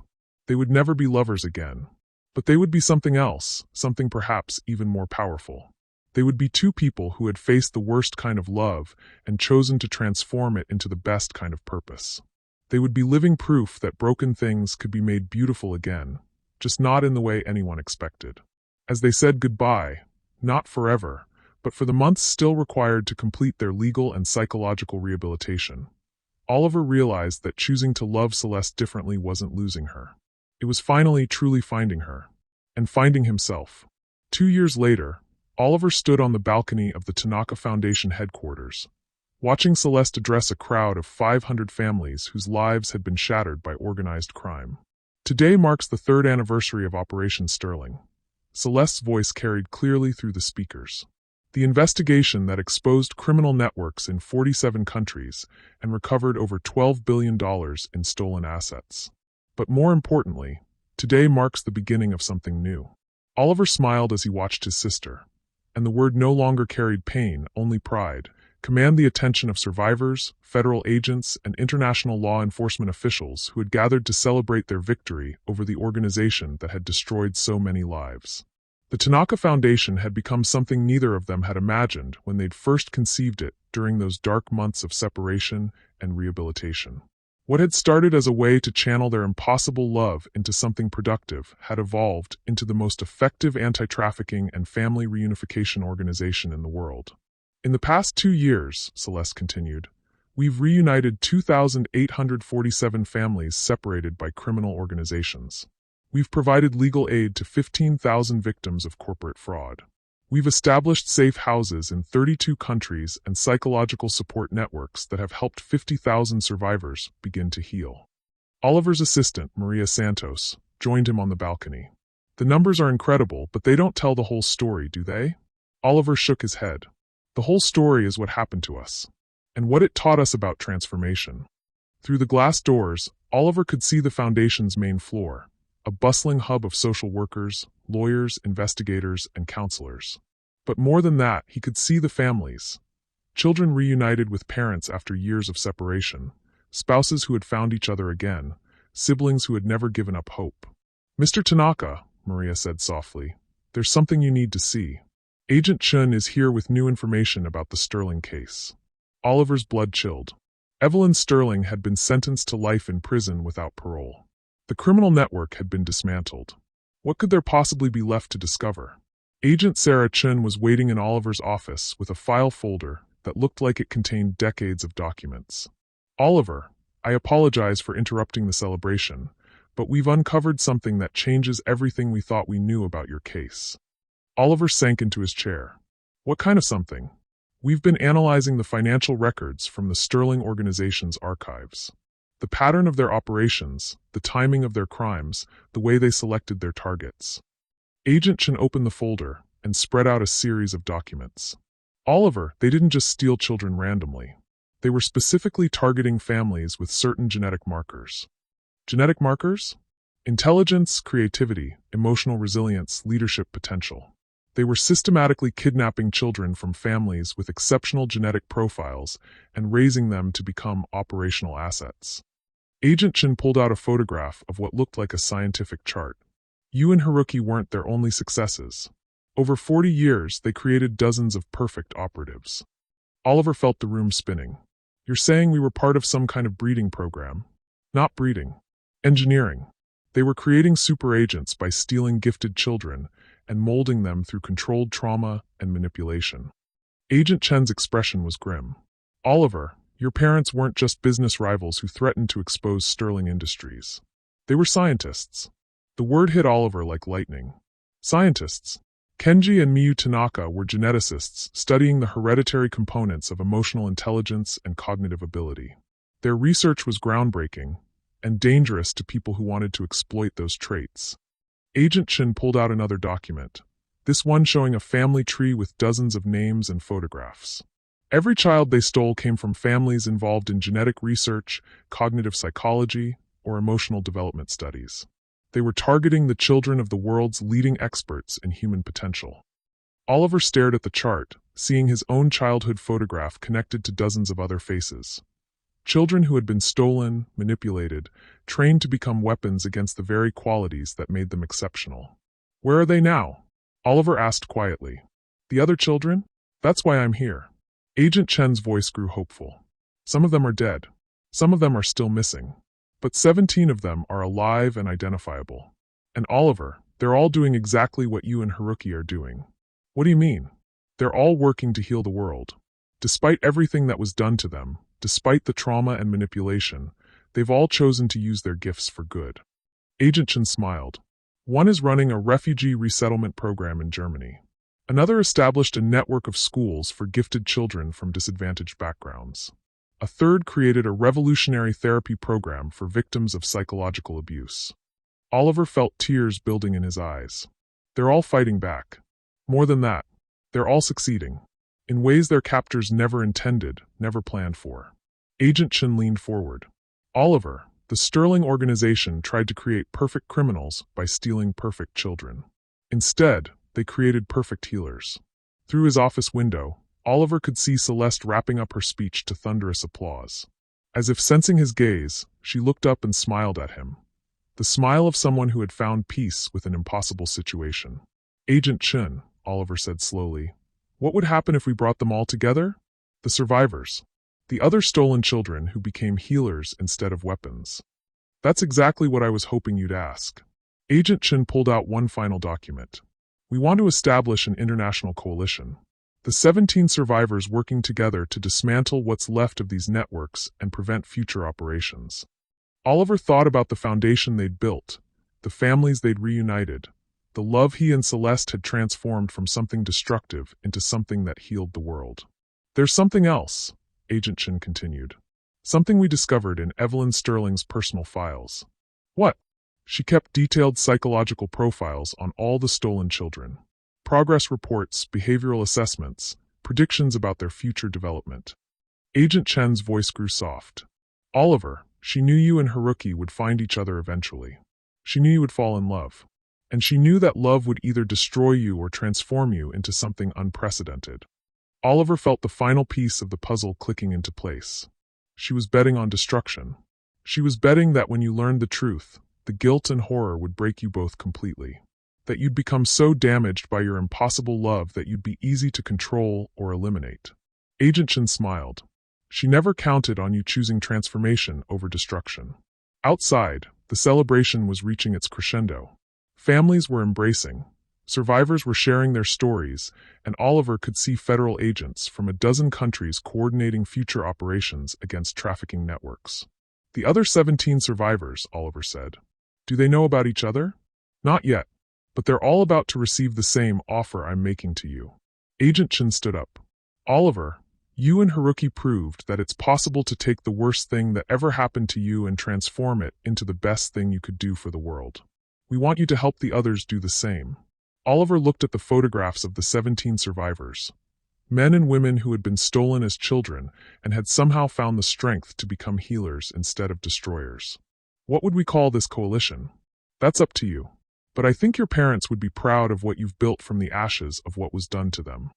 They would never be lovers again. But they would be something else, something perhaps even more powerful. They would be two people who had faced the worst kind of love and chosen to transform it into the best kind of purpose. They would be living proof that broken things could be made beautiful again, just not in the way anyone expected. As they said goodbye, not forever, but for the months still required to complete their legal and psychological rehabilitation, Oliver realized that choosing to love Celeste differently wasn't losing her. It was finally truly finding her. And finding himself. 2 years later, Oliver stood on the balcony of the Tanaka Foundation headquarters, watching Celeste address a crowd of 500 families whose lives had been shattered by organized crime. Today marks the 3rd anniversary of Operation Sterling. Celeste's voice carried clearly through the speakers. The investigation that exposed criminal networks in 47 countries and recovered over $12 billion in stolen assets. But more importantly, today marks the beginning of something new. Oliver smiled as he watched his sister, and the word no longer carried pain, only pride, command the attention of survivors, federal agents, and international law enforcement officials who had gathered to celebrate their victory over the organization that had destroyed so many lives. The Tanaka Foundation had become something neither of them had imagined when they'd first conceived it during those dark months of separation and rehabilitation. What had started as a way to channel their impossible love into something productive had evolved into the most effective anti-trafficking and family reunification organization in the world. In the past 2 years, Celeste continued, we've reunited 2,847 families separated by criminal organizations. We've provided legal aid to 15,000 victims of corporate fraud. We've established safe houses in 32 countries and psychological support networks that have helped 50,000 survivors begin to heal. Oliver's assistant, Maria Santos, joined him on the balcony. The numbers are incredible, but they don't tell the whole story, do they? Oliver shook his head. The whole story is what happened to us, and what it taught us about transformation. Through the glass doors, Oliver could see the foundation's main floor, a bustling hub of social workers, lawyers, investigators, and counselors. But more than that, he could see the families. Children reunited with parents after years of separation, spouses who had found each other again, siblings who had never given up hope. "Mr. Tanaka," Maria said softly, "there's something you need to see. Agent Chun is here with new information about the Sterling case." Oliver's blood chilled. Evelyn Sterling had been sentenced to life in prison without parole. The criminal network had been dismantled. What could there possibly be left to discover? Agent Sarah Chun was waiting in Oliver's office with a file folder that looked like it contained decades of documents. "Oliver, I apologize for interrupting the celebration, but we've uncovered something that changes everything we thought we knew about your case." Oliver sank into his chair. "What kind of something?" "We've been analyzing the financial records from the Sterling organization's archives. The pattern of their operations, the timing of their crimes, the way they selected their targets." Agent Chen opened the folder and spread out a series of documents. "Oliver, they didn't just steal children randomly. They were specifically targeting families with certain genetic markers." Genetic markers? Intelligence, creativity, emotional resilience, leadership potential. They were systematically kidnapping children from families with exceptional genetic profiles and raising them to become operational assets. Agent Chin pulled out a photograph of what looked like a scientific chart. "You and Haruki weren't their only successes. Over 40 years, they created dozens of perfect operatives." Oliver felt the room spinning. "You're saying we were part of some kind of breeding program?" "Not breeding. Engineering. They were creating super agents by stealing gifted children and molding them through controlled trauma and manipulation." Agent Chen's expression was grim. "Oliver, Your parents weren't just business rivals who threatened to expose Sterling Industries. They were scientists. The word hit Oliver like lightning. Scientists. Kenji and Miyu Tanaka were geneticists studying the hereditary components of emotional intelligence and cognitive ability. Their research was groundbreaking and dangerous to people who wanted to exploit those traits. Agent Chin pulled out another document, this one showing a family tree with dozens of names and photographs. Every child they stole came from families involved in genetic research, cognitive psychology, or emotional development studies. They were targeting the children of the world's leading experts in human potential. Oliver stared at the chart, seeing his own childhood photograph connected to dozens of other faces. Children who had been stolen, manipulated, trained to become weapons against the very qualities that made them exceptional. Where are they now? Oliver asked quietly. The other children? That's why I'm here. Agent Chen's voice grew hopeful. Some of them are dead. Some of them are still missing. But 17 of them are alive and identifiable. And Oliver, they're all doing exactly what you and Haruki are doing. What do you mean? They're all working to heal the world. Despite everything that was done to them, despite the trauma and manipulation, they've all chosen to use their gifts for good. Agent Chen smiled. One is running a refugee resettlement program in Germany. Another established a network of schools for gifted children from disadvantaged backgrounds. A third created a revolutionary therapy program for victims of psychological abuse. Oliver felt tears building in his eyes. They're all fighting back. More than that, they're all succeeding. In ways their captors never intended, never planned for. Agent Chen leaned forward. Oliver, the Sterling organization tried to create perfect criminals by stealing perfect children. Instead, they created perfect healers. Through his office window, Oliver could see Celeste wrapping up her speech to thunderous applause. As if sensing his gaze, she looked up and smiled at him. The smile of someone who had found peace with an impossible situation. Agent Chen, Oliver said slowly, what would happen if we brought them all together? The survivors. The other stolen children who became healers instead of weapons. That's exactly what I was hoping you'd ask. Agent Chen pulled out one final document. We want to establish an international coalition. The 17 survivors working together to dismantle what's left of these networks and prevent future operations. Oliver thought about the foundation they'd built, the families they'd reunited, the love he and Celeste had transformed from something destructive into something that healed the world. There's something else, Agent Chen continued. Something we discovered in Evelyn Sterling's personal files. What? She kept detailed psychological profiles on all the stolen children. Progress reports, behavioral assessments, predictions about their future development. Agent Chen's voice grew soft. Oliver, she knew you and Haruki would find each other eventually. She knew you would fall in love. And she knew that love would either destroy you or transform you into something unprecedented. Oliver felt the final piece of the puzzle clicking into place. She was betting on destruction. She was betting that when you learned the truth, the guilt and horror would break you both completely. That you'd become so damaged by your impossible love that you'd be easy to control or eliminate. Agent Chen smiled. She never counted on you choosing transformation over destruction. Outside, the celebration was reaching its crescendo. Families were embracing. Survivors were sharing their stories, and Oliver could see federal agents from a dozen countries coordinating future operations against trafficking networks. The other 17 survivors, Oliver said. Do they know about each other? Not yet, but they're all about to receive the same offer I'm making to you. Agent Chen stood up. Oliver, you and Haruki proved that it's possible to take the worst thing that ever happened to you and transform it into the best thing you could do for the world. We want you to help the others do the same. Oliver looked at the photographs of the 17 survivors. Men and women who had been stolen as children and had somehow found the strength to become healers instead of destroyers. What would we call this coalition? That's up to you. But I think your parents would be proud of what you've built from the ashes of what was done to them.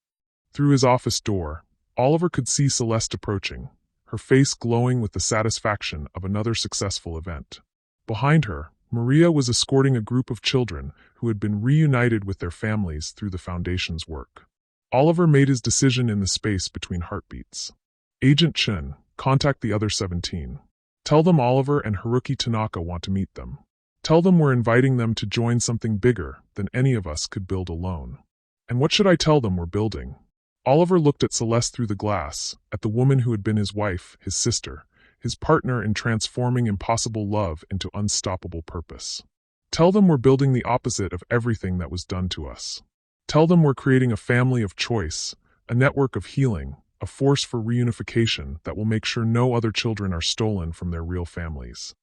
Through his office door, Oliver could see Celeste approaching, her face glowing with the satisfaction of another successful event. Behind her, Maria was escorting a group of children who had been reunited with their families through the Foundation's work. Oliver made his decision in the space between heartbeats. Agent Chen, contact the other 17. Tell them Oliver and Haruki Tanaka want to meet them. Tell them we're inviting them to join something bigger than any of us could build alone. And what should I tell them we're building? Oliver looked at Celeste through the glass, at the woman who had been his wife, his sister, his partner in transforming impossible love into unstoppable purpose. Tell them we're building the opposite of everything that was done to us. Tell them we're creating a family of choice, a network of healing, a force for reunification that will make sure no other children are stolen from their real families.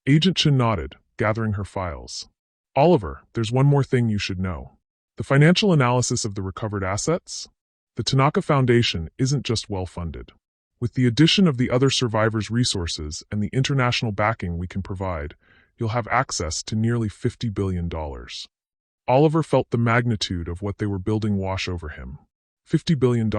Agent Chen nodded, gathering her files. Oliver, there's one more thing you should know. The financial analysis of the recovered assets? The Tanaka Foundation isn't just well-funded. With the addition of the other survivors' resources and the international backing we can provide, you'll have access to nearly $50 billion. Oliver felt the magnitude of what they were building wash over him. $50 billion.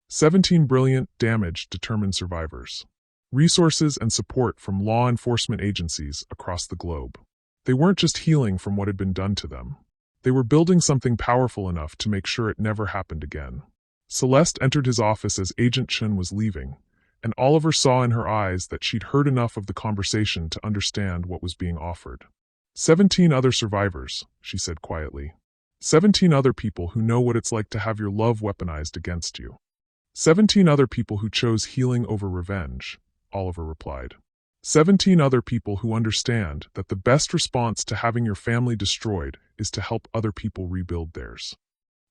17 brilliant, damaged, determined survivors. Resources and support from law enforcement agencies across the globe. They weren't just healing from what had been done to them. They were building something powerful enough to make sure it never happened again. Celeste entered his office as Agent Chen was leaving, and Oliver saw in her eyes that she'd heard enough of the conversation to understand what was being offered. 17 other survivors, she said quietly. 17 other people who know what it's like to have your love weaponized against you. 17 other people who chose healing over revenge, Oliver replied. 17 other people who understand that the best response to having your family destroyed is to help other people rebuild theirs.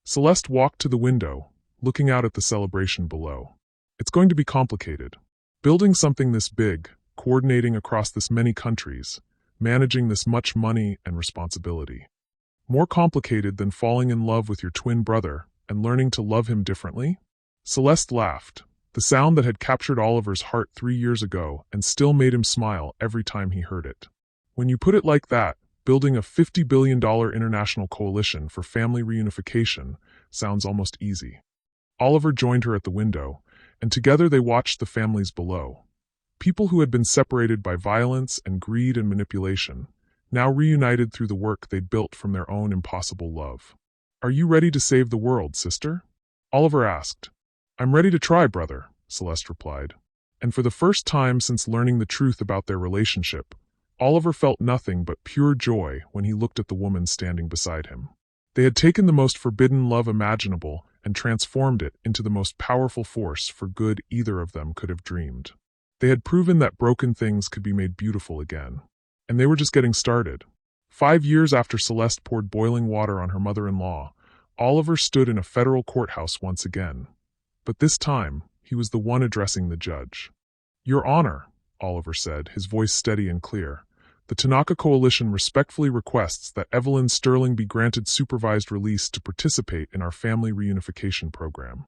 Celeste walked to the window, looking out at the celebration below. It's going to be complicated. Building something this big, coordinating across this many countries, managing this much money and responsibility. More complicated than falling in love with your twin brother and learning to love him differently? Celeste laughed, the sound that had captured Oliver's heart 3 years ago and still made him smile every time he heard it. When you put it like that, building a $50 billion international coalition for family reunification sounds almost easy. Oliver joined her at the window, and together they watched the families below. People who had been separated by violence and greed and manipulation, now reunited through the work they'd built from their own impossible love. Are you ready to save the world, sister? Oliver asked. I'm ready to try, brother, Celeste replied. And for the first time since learning the truth about their relationship, Oliver felt nothing but pure joy when he looked at the woman standing beside him. They had taken the most forbidden love imaginable and transformed it into the most powerful force for good either of them could have dreamed. They had proven that broken things could be made beautiful again. And they were just getting started. 5 years after Celeste poured boiling water on her mother-in-law, Oliver stood in a federal courthouse once again. But this time, he was the one addressing the judge. Your Honor, Oliver said, his voice steady and clear, the Tanaka Coalition respectfully requests that Evelyn Sterling be granted supervised release to participate in our family reunification program.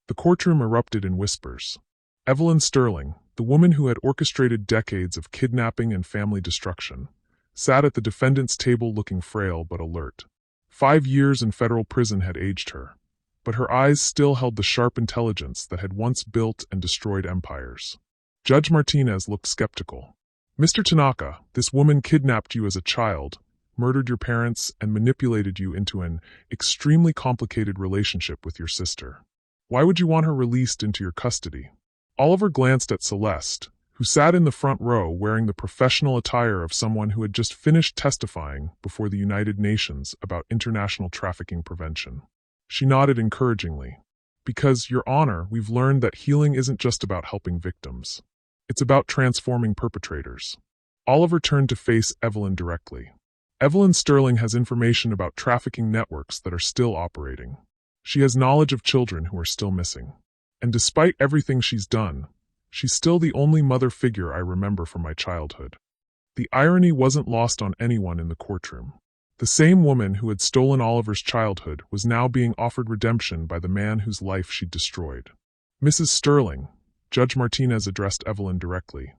The courtroom erupted in whispers. Evelyn Sterling, the woman who had orchestrated decades of kidnapping and family destruction, sat at the defendant's table looking frail but alert. 5 years in federal prison had aged her, but her eyes still held the sharp intelligence that had once built and destroyed empires. Judge Martinez looked skeptical. Mr. Tanaka, this woman kidnapped you as a child, murdered your parents, and manipulated you into an extremely complicated relationship with your sister. Why would you want her released into your custody? Oliver glanced at Celeste, who sat in the front row wearing the professional attire of someone who had just finished testifying before the United Nations about international trafficking prevention. She nodded encouragingly. Because, Your Honor, we've learned that healing isn't just about helping victims. It's about transforming perpetrators. Oliver turned to face Evelyn directly. Evelyn Sterling has information about trafficking networks that are still operating. She has knowledge of children who are still missing. And despite everything she's done, she's still the only mother figure I remember from my childhood. The irony wasn't lost on anyone in the courtroom. The same woman who had stolen Oliver's childhood was now being offered redemption by the man whose life she'd destroyed. Mrs. Sterling, Judge Martinez addressed Evelyn directly.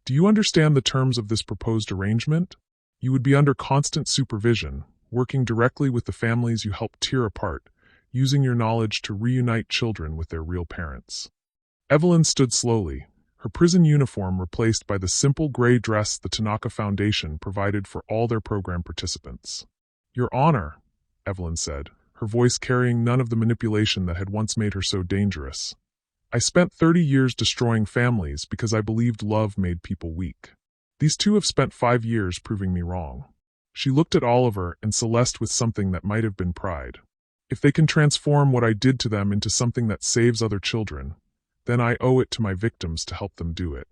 Do you understand the terms of this proposed arrangement? You would be under constant supervision, working directly with the families you helped tear apart, using your knowledge to reunite children with their real parents. Evelyn stood slowly, her prison uniform replaced by the simple gray dress the Tanaka Foundation provided for all their program participants. Your Honor, Evelyn said, her voice carrying none of the manipulation that had once made her so dangerous. I spent 30 years destroying families because I believed love made people weak. These two have spent 5 years proving me wrong. She looked at Oliver and Celeste with something that might have been pride. If they can transform what I did to them into something that saves other children, then I owe it to my victims to help them do it.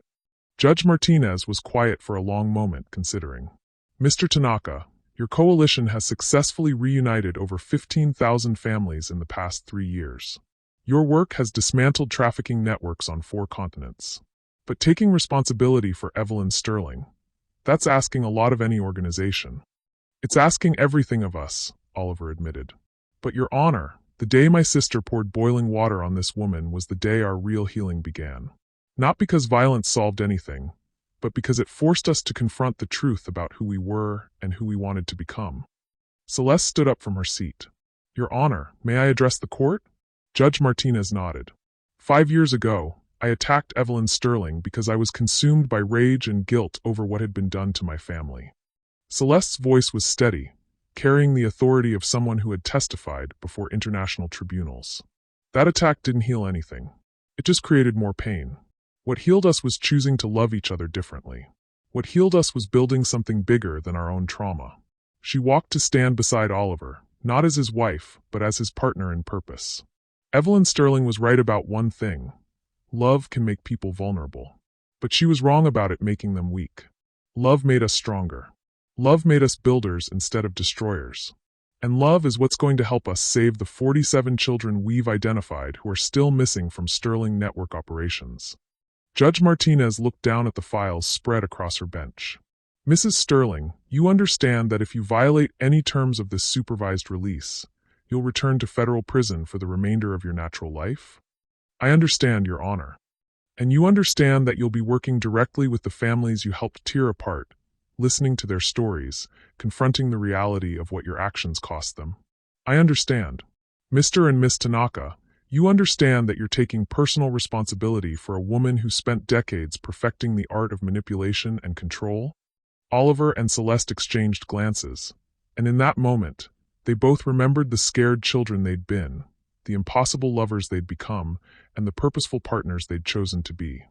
Judge Martinez was quiet for a long moment, considering. Mr. Tanaka, your coalition has successfully reunited over 15,000 families in the past 3 years. Your work has dismantled trafficking networks on 4 continents. But taking responsibility for Evelyn Sterling, that's asking a lot of any organization. It's asking everything of us, Oliver admitted. But Your Honor, the day my sister poured boiling water on this woman was the day our real healing began. Not because violence solved anything, but because it forced us to confront the truth about who we were and who we wanted to become. Celeste stood up from her seat. Your Honor, may I address the court? Judge Martinez nodded. 5 years ago, I attacked Evelyn Sterling because I was consumed by rage and guilt over what had been done to my family. Celeste's voice was steady, carrying the authority of someone who had testified before international tribunals. That attack didn't heal anything. It just created more pain. What healed us was choosing to love each other differently. What healed us was building something bigger than our own trauma. She walked to stand beside Oliver, not as his wife, but as his partner in purpose. Evelyn Sterling was right about one thing. Love can make people vulnerable. But she was wrong about it making them weak. Love made us stronger. Love made us builders instead of destroyers. And love is what's going to help us save the 47 children we've identified who are still missing from Sterling network operations. Judge Martinez looked down at the files spread across her bench. Mrs. Sterling, you understand that if you violate any terms of this supervised release, you'll return to federal prison for the remainder of your natural life? I understand, Your Honor. And you understand that you'll be working directly with the families you helped tear apart, listening to their stories, confronting the reality of what your actions cost them. I understand. Mr. and Miss Tanaka, you understand that you're taking personal responsibility for a woman who spent decades perfecting the art of manipulation and control? Oliver and Celeste exchanged glances, and in that moment, they both remembered the scared children they'd been, the impossible lovers they'd become, and the purposeful partners they'd chosen to be.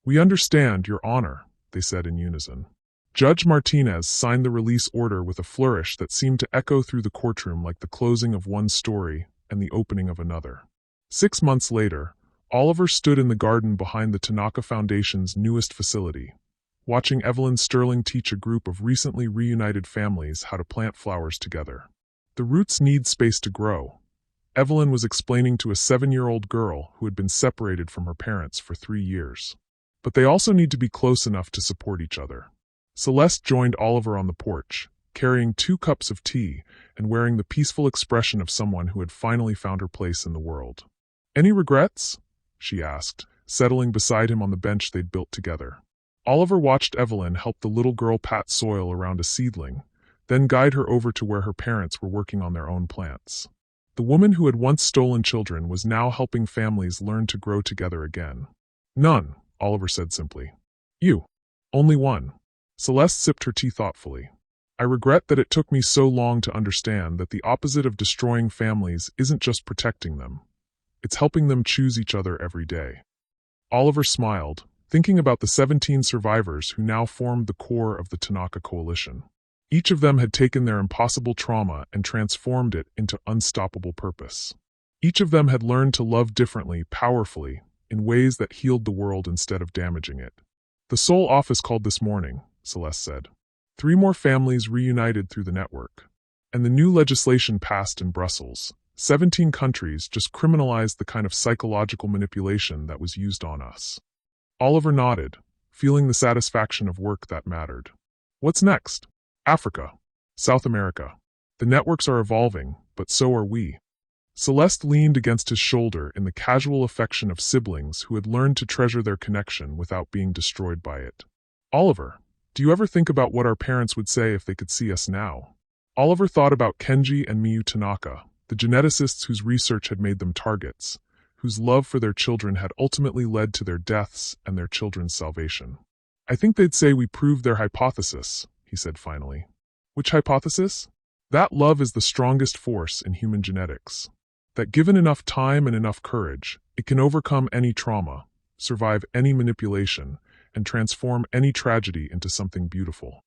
We understand, Your Honor, they said in unison. Judge Martinez signed the release order with a flourish that seemed to echo through the courtroom like the closing of one story and the opening of another. 6 months later, Oliver stood in the garden behind the Tanaka Foundation's newest facility, watching Evelyn Sterling teach a group of recently reunited families how to plant flowers together. The roots need space to grow, Evelyn was explaining to a 7-year-old girl who had been separated from her parents for 3 years. But they also need to be close enough to support each other. Celeste joined Oliver on the porch, carrying 2 cups of tea and wearing the peaceful expression of someone who had finally found her place in the world. Any regrets? She asked, settling beside him on the bench they'd built together. Oliver watched Evelyn help the little girl pat soil around a seedling, then guide her over to where her parents were working on their own plants. The woman who had once stolen children was now helping families learn to grow together again. None, Oliver said simply. You. Only one. Celeste sipped her tea thoughtfully. I regret that it took me so long to understand that the opposite of destroying families isn't just protecting them. It's helping them choose each other every day. Oliver smiled, thinking about the 17 survivors who now formed the core of the Tanaka Coalition. Each of them had taken their impossible trauma and transformed it into unstoppable purpose. Each of them had learned to love differently, powerfully, in ways that healed the world instead of damaging it. The Seoul office called this morning, Celeste said. 3 more families reunited through the network. And the new legislation passed in Brussels. 17 countries just criminalized the kind of psychological manipulation that was used on us. Oliver nodded, feeling the satisfaction of work that mattered. What's next? Africa. South America. The networks are evolving, but so are we. Celeste leaned against his shoulder in the casual affection of siblings who had learned to treasure their connection without being destroyed by it. Oliver, do you ever think about what our parents would say if they could see us now? Oliver thought about Kenji and Miyu Tanaka, the geneticists whose research had made them targets, whose love for their children had ultimately led to their deaths and their children's salvation. I think they'd say we proved their hypothesis, he said finally. Which hypothesis? That love is the strongest force in human genetics. That given enough time and enough courage, it can overcome any trauma, survive any manipulation, and transform any tragedy into something beautiful.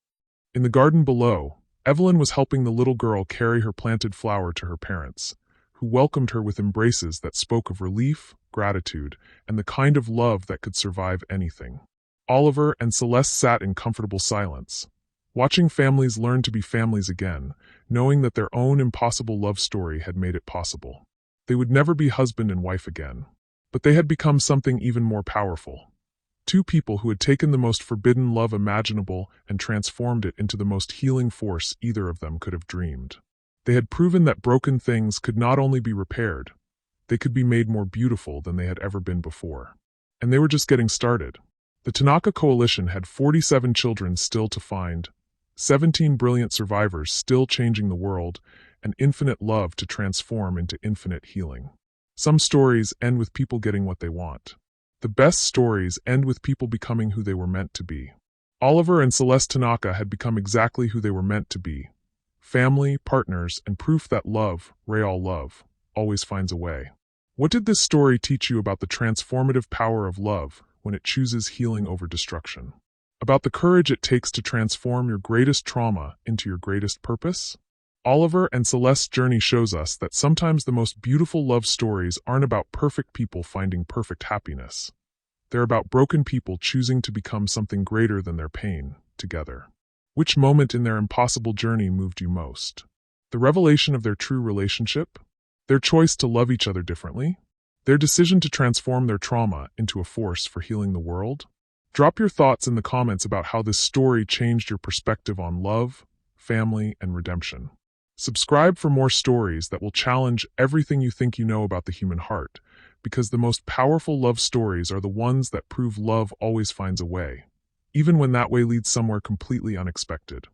In the garden below, Evelyn was helping the little girl carry her planted flower to her parents, who welcomed her with embraces that spoke of relief, gratitude, and the kind of love that could survive anything. Oliver and Celeste sat in comfortable silence, watching families learn to be families again, knowing that their own impossible love story had made it possible. They would never be husband and wife again, but they had become something even more powerful. Two people who had taken the most forbidden love imaginable and transformed it into the most healing force either of them could have dreamed. They had proven that broken things could not only be repaired, they could be made more beautiful than they had ever been before. And they were just getting started. The Tanaka Coalition had 47 children still to find, 17 brilliant survivors still changing the world, and infinite love to transform into infinite healing. Some stories end with people getting what they want. The best stories end with people becoming who they were meant to be. Oliver and Celeste Tanaka had become exactly who they were meant to be. Family, partners, and proof that love, real love, always finds a way. What did this story teach you about the transformative power of love when it chooses healing over destruction? About the courage it takes to transform your greatest trauma into your greatest purpose? Oliver and Celeste's journey shows us that sometimes the most beautiful love stories aren't about perfect people finding perfect happiness. They're about broken people choosing to become something greater than their pain, together. Which moment in their impossible journey moved you most? The revelation of their true relationship? Their choice to love each other differently? Their decision to transform their trauma into a force for healing the world? Drop your thoughts in the comments about how this story changed your perspective on love, family, and redemption. Subscribe for more stories that will challenge everything you think you know about the human heart, because the most powerful love stories are the ones that prove love always finds a way, even when that way leads somewhere completely unexpected.